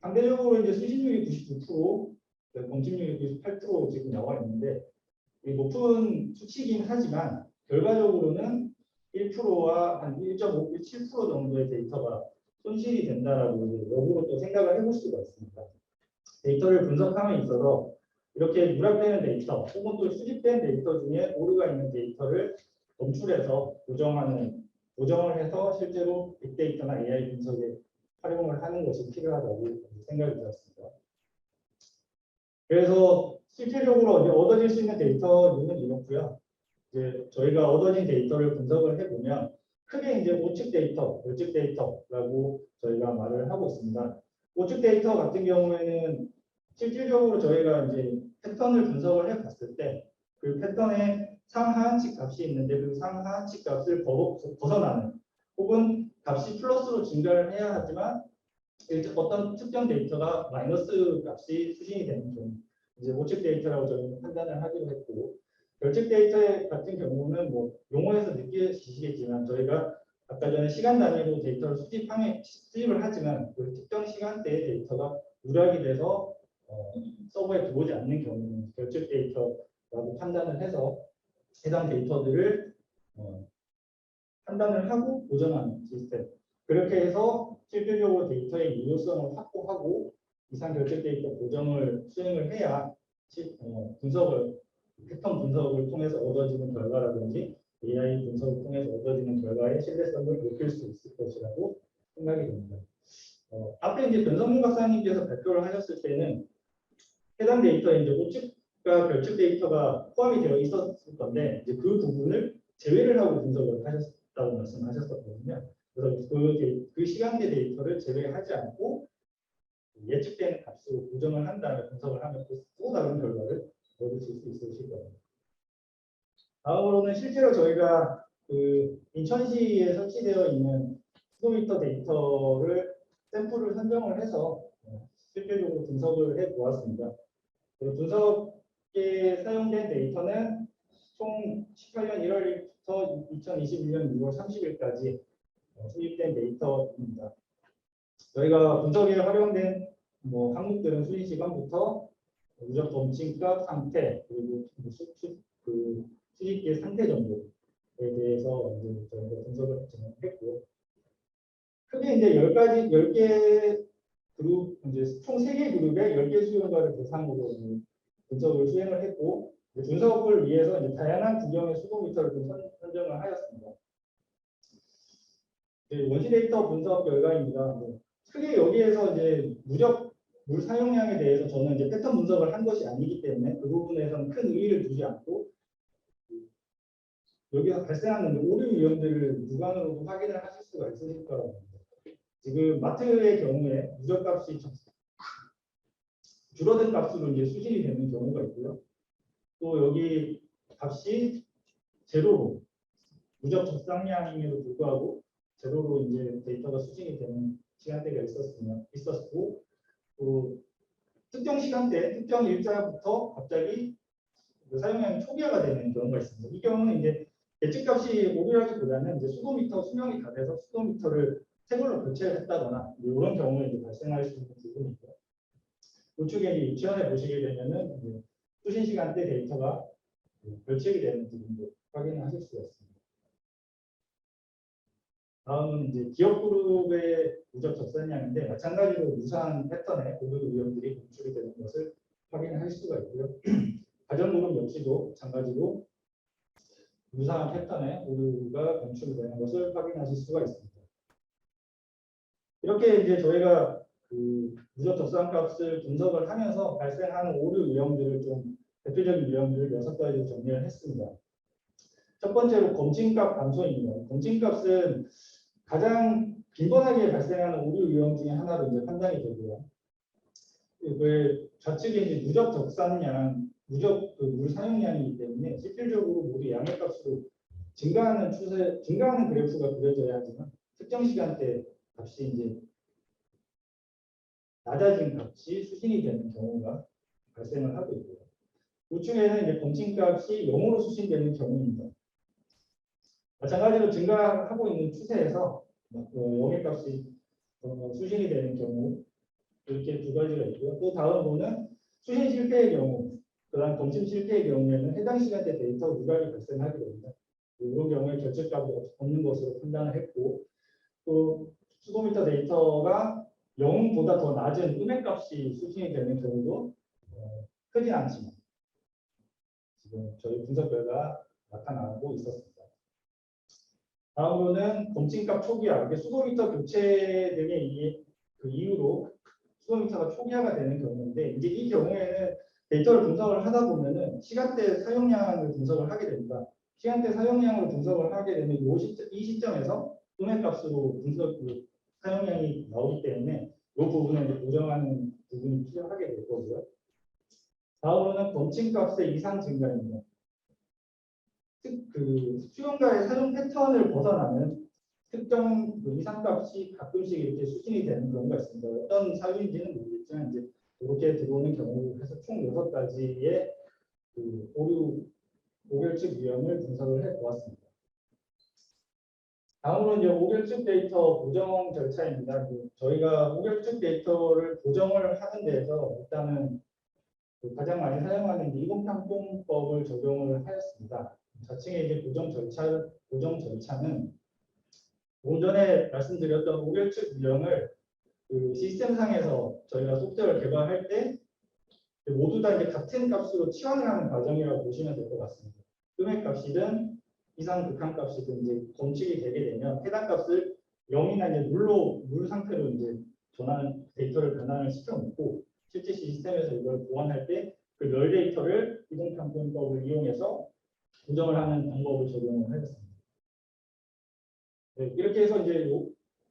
상대적으로 이제 수신율이 99%, 검침률이 98% 지금 나와 있는데 높은 수치이긴 하지만 결과적으로는 1%와 한 1.5, 7% 정도의 데이터가 손실이 된다라고 역으로 또 생각을 해볼 수가 있습니다. 데이터를 분석함에 있어서 이렇게 누락되는 데이터 혹은 또 수집된 데이터 중에 오류가 있는 데이터를 검출해서 보정을 해서 실제로 빅데이터나 AI 분석에 활용을 하는 것이 필요하다고 생각이 들었습니다. 그래서 실질적으로 얻어질 수 있는 데이터는 이렇고요. 이제 저희가 얻어진 데이터를 분석을 해보면 크게 이제 오측 데이터, 열측 데이터라고 저희가 말을 하고 있습니다. 오측 데이터 같은 경우에는 실질적으로 저희가 이제 패턴을 분석을 해봤을 때 그 패턴에 상하한치 값이 있는데 그 상하한치 값을 벗어나는 혹은 값이 플러스로 증가를 해야 하지만 어떤 특정 데이터가 마이너스 값이 수신이 되는 경우 이제 오측 데이터라고 저희는 판단을 하기로 했고 결측 데이터 같은 경우는 뭐 용어에서 느끼시겠지만 저희가 아까 전에 시간 단위로 데이터를 수집을 하지만 그 특정 시간대의 데이터가 누락이 돼서 서버에 들어오지 않는 경우는 결측 데이터라고 판단을 해서 해당 데이터들을 판단을 하고 보정하는 시스템. 그렇게 해서 실질적으로 데이터의 유효성을 확보하고 이상 결측 데이터 보정을 수행을 해야 패턴 분석을 통해서 얻어지는 결과라든지 AI 분석을 통해서 얻어지는 결과의 신뢰성을 높일 수 있을 것이라고 생각이 됩니다. 앞에 이제 변성민 박사님께서 발표를 하셨을 때는 해당 데이터에 이제 우측과 결측 데이터가 포함이 되어 있었을 건데 이제 그 부분을 제외를 하고 분석을 하셨다고 말씀하셨었거든요. 그래서 그 시간대 데이터를 제외하지 않고 예측되는 값으로 고정을 한 다음에 분석을 하면 또 다른 결과를 얻으실 수 있으실 겁니다. 다음으로는 실제로 저희가 인천시에 설치되어 있는 수도미터 데이터를 샘플을 선정을 해서 실질적으로 분석을 해 보았습니다. 분석에 사용된 데이터는 총 18년 1월부터 2021년 6월 30일까지 수입된 데이터입니다. 저희가 분석에 활용된 항목들은 수신 시간부터 누적 검침값 상태 그리고 수집기의 상태 정도에 대해서 이제 저희가 분석을 진행했고 크게 이제 10개 그룹 이제 총 3개 그룹의 10개 수요자를 대상으로 분석을 수행을 했고 분석을 위해서 이제 다양한 구경의 수도미터를 좀 선정을 하였습니다. 원시 데이터 분석 결과입니다. 크게 여기에서 이제 누적 물 사용량에 대해서 저는 이제 패턴 분석을 한 것이 아니기 때문에 그 부분에서는 큰 의의를 두지 않고 여기서 발생하는 오류 위험들을 육안으로도 확인을 하실 수가 있으실 거라고 봅니다. 지금 마트의 경우에 누적값이 줄어든 값으로 이제 수신이 되는 경우가 있고요. 또 여기 값이 제로로 누적 적상량임에도 불구하고 제로로 이제 데이터가 수신이 되는 시간대가 있었고 또 특정 시간대, 특정 일자부터 갑자기 사용량이 초기화가 되는 경우가 있습니다. 이 경우는 이제 예측값이 오류라기보다는 이제 수도미터 수명이 다 돼서 수도미터를 새 걸로 교체를 했다거나 이런 경우에 이제 발생할 수 있는 부분이고요. 우측에 이제 유치원에 보시게 되면은 이제 수신 시간대 데이터가 결책이 되는 부분도 확인하실 수가 있습니다. 다음은 이제 기업 그룹의 누적 적산량인데 마찬가지로 유사한 패턴의 오류 위험들이 검출이 되는 것을 확인할 수가 있고요. 가전 그룹 역시도 마찬가지로 유사한 패턴의 오류가 검출이 되는 것을 확인하실 수가 있습니다. 이렇게 이제 저희가 그 누적 적산 값을 분석을 하면서 발생하는 오류 위험들을 좀 대표적인 위험들을 6가지로 정리를 했습니다. 첫 번째로 검증값 감소입니다. 검증값은 가장 빈번하게 발생하는 오류 위험 중에 하나로 이제 판단이 되고요. 그 좌측에 이제 누적 적산량, 누적 그 물 사용량이기 때문에 실질적으로 모두 양액값으로 증가하는 추세, 증가하는 그래프가 그려져야 하지만 특정 시간대 값이 이제 낮아진 값이 수신이 되는 경우가 발생을 하고 있고요. 우측에는 이제 검증값이 0으로 수신되는 경우입니다. 마찬가지로 증가하고 있는 추세에서 영액값이 수신이 되는 경우 이렇게 두 가지가 있고요. 또 다음 거는 수신 실패의 경우, 그다음 검증 실패의 경우에는 해당 시간대 데이터 누락이 발생하게 됩니다. 이런 경우에 결책값이 없는 것으로 판단을 했고, 또 수도미터 데이터가 0보다 더 낮은 음액값이 수신이 되는 경우도 크진 않지만 지금 저희 분석 결과 나타나고 있었습니다. 다음으로는 검증값 초기화, 이게 수도미터 교체 등의 그 이유로 수도미터가 초기화가 되는 경우인데, 이제 이 경우에는 데이터를 분석을 하다 보면은 시간대 사용량을 분석을 하게 됩니다. 시간대 사용량을 분석을 하게 되면 이 시점에서 음액값으로 분석 그 사용량이 나오기 때문에 이 부분을 이제 보정하는 부분이 필요하게 될 거고요. 다음으로는 검증값의 이상 증가입니다. 그 수용가의 사용 패턴을 벗어나는 특정 그 이상값이 가끔씩 이렇게 수신이 되는 경우가 있습니다. 어떤 사유인지는 모르겠지만 이제 이렇게 들어오는 경우 해서 총 6가지의 그 오결측 위험을 분석을 해 보았습니다. 다음으로 이제 오결측 데이터 보정 절차입니다. 저희가 오결측 데이터를 보정을 하는 데에서 일단은 그 가장 많이 사용하는 미분평공법을 적용을 하였습니다. 자칭에 이제 보정 절차는 오전에 말씀드렸던 오결측 유형을 그 시스템상에서 저희가 소프트웨어를 개발할 때 모두 다 이제 같은 값으로 치환을 하는 과정이라고 보시면 될 것 같습니다. 음액 값이든 이상 극한 값이든 이제 검측이 되게 되면 해당 값을 0이나 이제 물 상태로 이제 데이터를 변환을 시켜놓고 실제 시스템에서 이걸 보완할 때 그 널 데이터를 이동평균법을 이용해서 보정을 하는 방법을 적용을 하였습니다. 네, 이렇게 해서 이제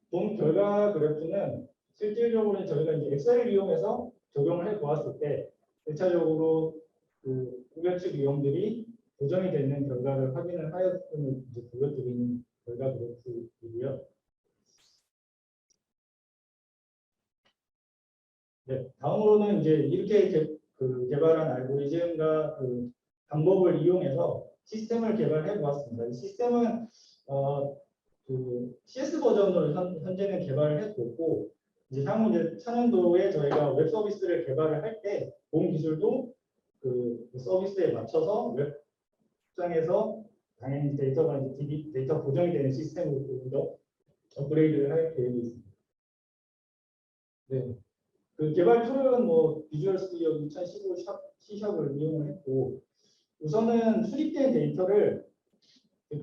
본 결과 그래프는 실질적으로 저희가 이제 엑셀을 이용해서 적용을 해 보았을 때 1차적으로 그 오결측 위험들이 보정이 되는 결과를 확인을 하였음을 이제 보여드리는 결과 그래프이고요. 네, 다음으로는 이제 이렇게 개발한 알고리즘과 그 방법을 이용해서 시스템을 개발해 보았습니다. 이 시스템은 그 CS 버전으로 현재는 개발을 해뒀고, 이제 향후 이제 차년도에 저희가 웹 서비스를 개발을 할 때 본 기술도 그 서비스에 맞춰서 웹장에서 당연히 데이터가 이제 데이터 보정이 되는 시스템으로 조금 더 업그레이드를 할 계획이 있습니다. 네. 그 개발 툴은 뭐 비주얼 스튜디오 2015 C샵을 이용을 했고, 우선은 수집된 데이터를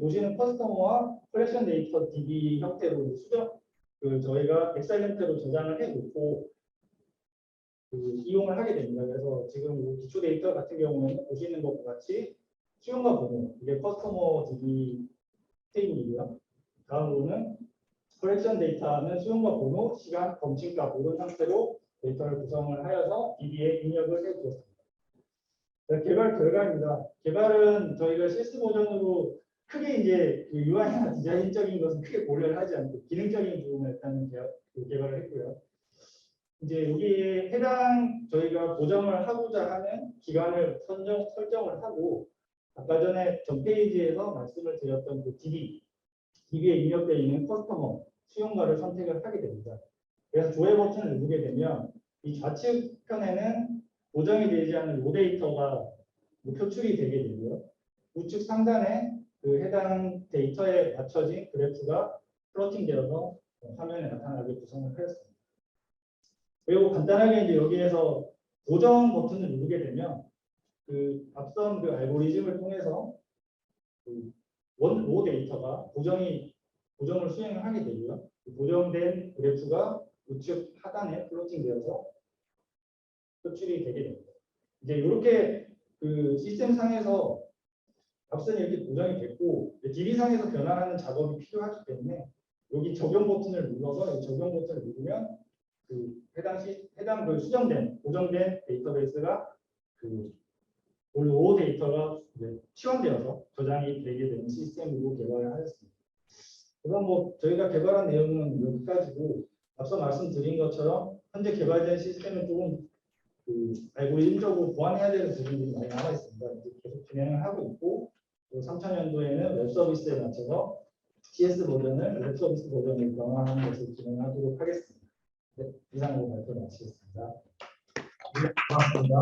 보시는 커스터머와 컬렉션 데이터 DB 형태로 저희가 엑셀 형태로 저장을 해놓고 이용을 하게 됩니다. 그래서 지금 기초 데이터 같은 경우는 보시는 것과 같이 수용과 번호, 이게 커스터머 DB 테이블이고요. 다음으로는 컬렉션 데이터는 수용과 번호, 시간, 검증값 이런 형태로 데이터를 구성을 하여서 DB에 입력을 해주었습니다. 개발 결과입니다. 개발은 저희가 CS 버전으로 크게 이제 그 UI나 디자인적인 것은 크게 고려를 하지 않고 기능적인 부분을 일단 개발을 했고요. 이제 여기에 해당 저희가 보정을 하고자 하는 기간을 설정을 하고, 아까 전에 전 페이지에서 말씀을 드렸던 그 DB에 입력되어 있는 커스터머 수용가를 선택을 하게 됩니다. 그래서 조회 버튼을 누르게 되면 이 좌측편에는 고정이 되지 않은 로 데이터가 표출이 되게 되고요. 우측 상단에 그 해당 데이터에 맞춰진 그래프가 플로팅되어서 화면에 나타나게 구성을 하였습니다. 그리고 간단하게 이제 여기에서 고정 버튼을 누르게 되면 그 앞선 그 알고리즘을 통해서 그 로 데이터가 고정을 수행을 하게 되고요. 그 고정된 그래프가 우측 하단에 플로팅되어서 표출이 되게 됩니다. 이제 이렇게 그 시스템 상에서 앞선 이렇게 고정이 됐고 DB상에서 변환하는 작업이 필요하기 때문에 여기 적용 버튼을 눌러서 이 적용 버튼을 누르면 그 해당 그 수정된 고정된 데이터베이스가 그 로 데이터가 치환되어서 저장이 되게 되는 시스템으로 개발을 하였습니다. 그럼 뭐 저희가 개발한 내용은 여기까지고 앞서 말씀드린 것처럼 현재 개발된 시스템은 조금 그 알고리즘적으로 보완해야 되는 부분들이 많이 남아 있습니다. 계속 진행을 하고 있고 3차년도에는 웹 서비스에 맞춰서 TS 버전을 웹 서비스 버전을 변화하는 것을 진행하도록 하겠습니다. 네, 이상으로 발표 마치겠습니다. 네, 고맙습니다.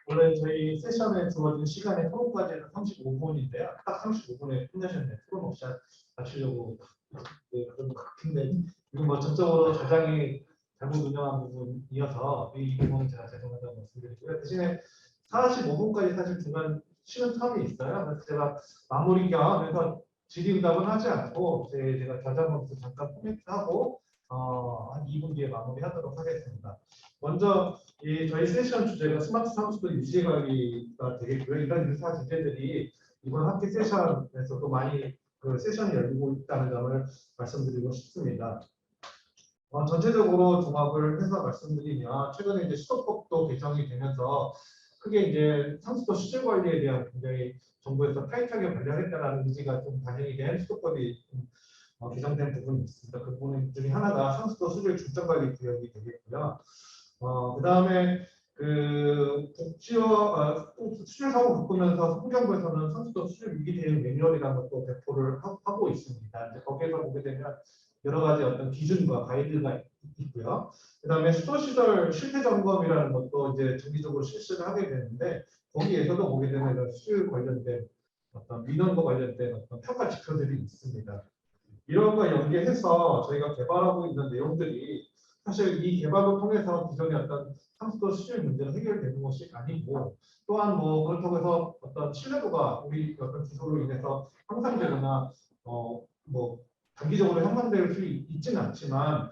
원래 저희 세션에 주어진 시간의 토론까지는 35분인데요. 딱 35분에 끝내셨네요. 토론 없이 마치려고. 네, 좀 근데 이건 뭐 전적으로 저장이 잘못 운영한 부분이어서 이 부분은 제가 죄송하다고 말씀드리고요. 대신에 45분까지 사실 중간 쉬는 텀이 있어요. 그래서 제가 마무리 겸해서 질의응답은 하지 않고 제가 저장하면서 잠깐 코멘트하고 한 2분 뒤에 마무리하도록 하겠습니다. 먼저 저희 세션 주제가 스마트 사무소 유지 관리가 되겠고요. 이런 유사 주제들이 이번 학기 세션에서도 많이 그 세션이 열리고 있다는 점을 말씀드리고 싶습니다. 전체적으로 종합을 해서 말씀드리면 최근에 이제 수도법도 개정이 되면서 크게 이제 상수도 수질 관리에 대한 굉장히 정부에서 타이트하게 관리하겠다는 의지가 좀 반영이 된 수도법이 개정된 부분이 있습니다. 그 부분 중에 하나가 상수도 수질 중점 관리 구역이 되겠고요. 그 다음에 그 복지와 수질 사고 겪으면서 환경부에서는 상수도 수질 위기 대응 매뉴얼이라는 것도 배포를 하고 있습니다. 이제 거기에서 보게 되면 여러 가지 어떤 기준과 가이드가 있고요. 그 다음에 수도시설 실태 점검이라는 것도 이제 정기적으로 실시를 하게 되는데 거기에서도 보게 되면 이런 수질 관련된 어떤 민원과 관련된 어떤 평가 지표들이 있습니다. 이런 거 연계해서 저희가 개발하고 있는 내용들이 사실 이 개발을 통해서 기존의 어떤 상수도 수질 문제가 해결되는 것이 아니고 또한 뭐 그렇다고 해서 어떤 신뢰도가 우리 어떤 기술로 인해서 향상되거나 뭐 단기적으로 향상될 수 있지는 않지만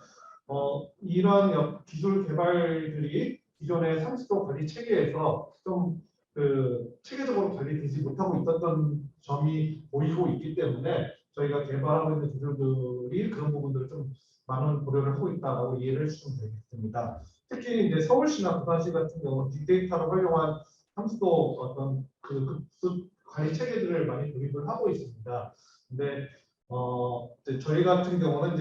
이런 기술 개발들이 기존의 상수도 관리 체계에서 좀 그 체계적으로 관리되지 못하고 있었던 점이 보이고 있기 때문에 저희가 개발하고 있는 기술들이 그런 부분들을 좀 많은 고려를 하고 있다고 이해를 해주시면 되겠습니다. 특히 이제 서울시나 부산시 같은 경우는 빅데이터를 활용한 상수도 어떤 그 급수 관리 체계들을 많이 도입을 하고 있습니다. 근데 이제 저희 같은 경우는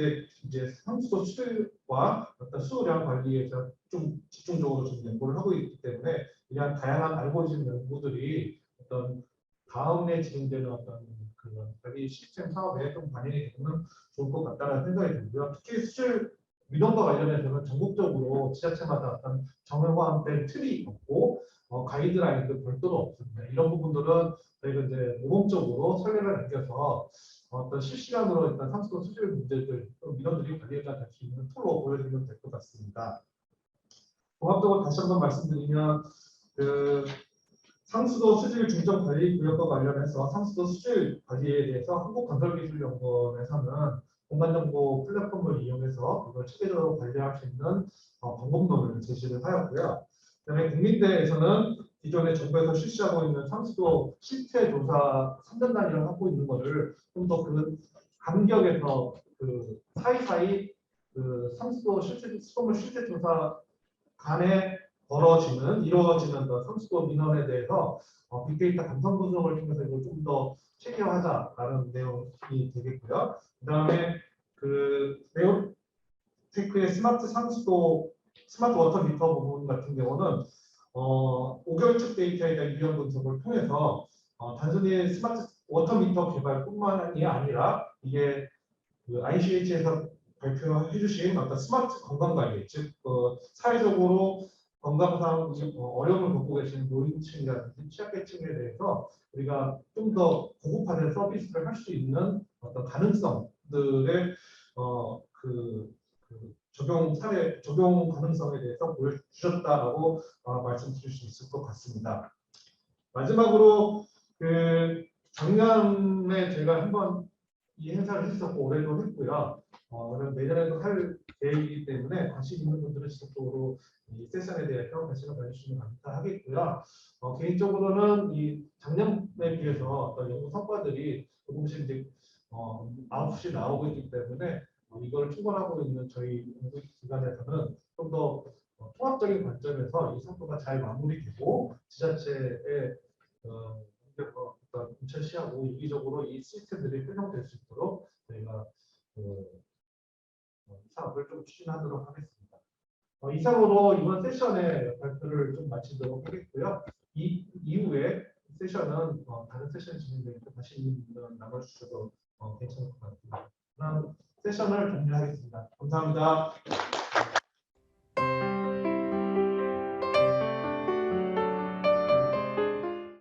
이제 상수도 수질과 어떤 수량 관리에 좀 집중적으로 좀 연구를 하고 있기 때문에 이러한 다양한 알고리즘 연구들이 어떤 다음에 진행되는 어떤 그런 관리 시스템 사업에 좀 반영이 되면 좋을 것 같다는 생각이 들고요. 특히 수질 민원과 관련해서는 전국적으로 지자체마다 어떤 정형화된 틀이 없고 가이드라인도 별도로 없습니다. 이런 부분들은 저희가 이제 모범적으로 선례를 남겨서 어떤 실시간으로 일단 상수도 수질 문제들 민원들이 관리가 될 수 있는 툴로 보여주면 될 것 같습니다. 종합적으로 다시 한번 말씀드리면 그 상수도 수질 중점 관리 구역과 관련해서 상수도 수질 관리에 대해서 한국건설기술연구원에서는 공간정보 플랫폼을 이용해서 이걸 체계적으로 관리할 수 있는 방법론을 제시를 하였고요. 그다음에 국민대에서는 기존에 정부에서 실시하고 있는 상수도 실태 조사 3년 단위를 하고 있는 것을 좀 더 그 간격에서 그 사이사이 그 상수도 수돗물 실태 조사 간에 이루어지는 상수도 민원에 대해서 빅데이터 감성 분석을 통해서 이걸 좀 더 체계화하자라는 내용이 되겠고요. 그다음에 그 네오테크의 스마트 워터 미터 부분 같은 경우는 5개월치 데이터에 대한 유형 분석을 통해서 단순히 스마트 워터 미터 개발뿐만이 아니라 이게 그 ICH에서 발표해 주신 어떤 스마트 건강관리, 즉 사회적으로 건강상 어려움을 겪고 계신 노인층이라든지 취약계층에 대해서 우리가 좀 더 고급화된 서비스를 할 수 있는 어떤 가능성들의 적용 가능성에 대해서 보여주셨다라고 말씀드릴 수 있을 것 같습니다. 마지막으로 작년에 제가 한번 이 행사를 했었고 올해도 했고요. 그럼 내년에도 할 계획이기 때문에 관심 있는 분들은 지속적으로 이 세션에 대해서 관심을 가져주시면 감사하겠고요. 개인적으로는 이 작년에 비해서 어떤 연구 성과들이 조금씩 이제 아웃풋이 나오고 있기 때문에 이걸 추구하고 있는 저희 연구 기관에서는 좀 더 통합적인 관점에서 이 성과가 잘 마무리되고 지자체의 어떤 인천시하고 유기적으로 이 시스템들이 활용될 수 있도록 저희가 사업을 좀 추진하도록 하겠습니다. 이상으로 이번 세션의 발표를 좀 마치도록 하겠고요. 이후에 세션은 다른 세션이 진행되니까 다시 남아주셔도 괜찮을 것 같습니다. 그럼 세션을 종료하겠습니다. 감사합니다.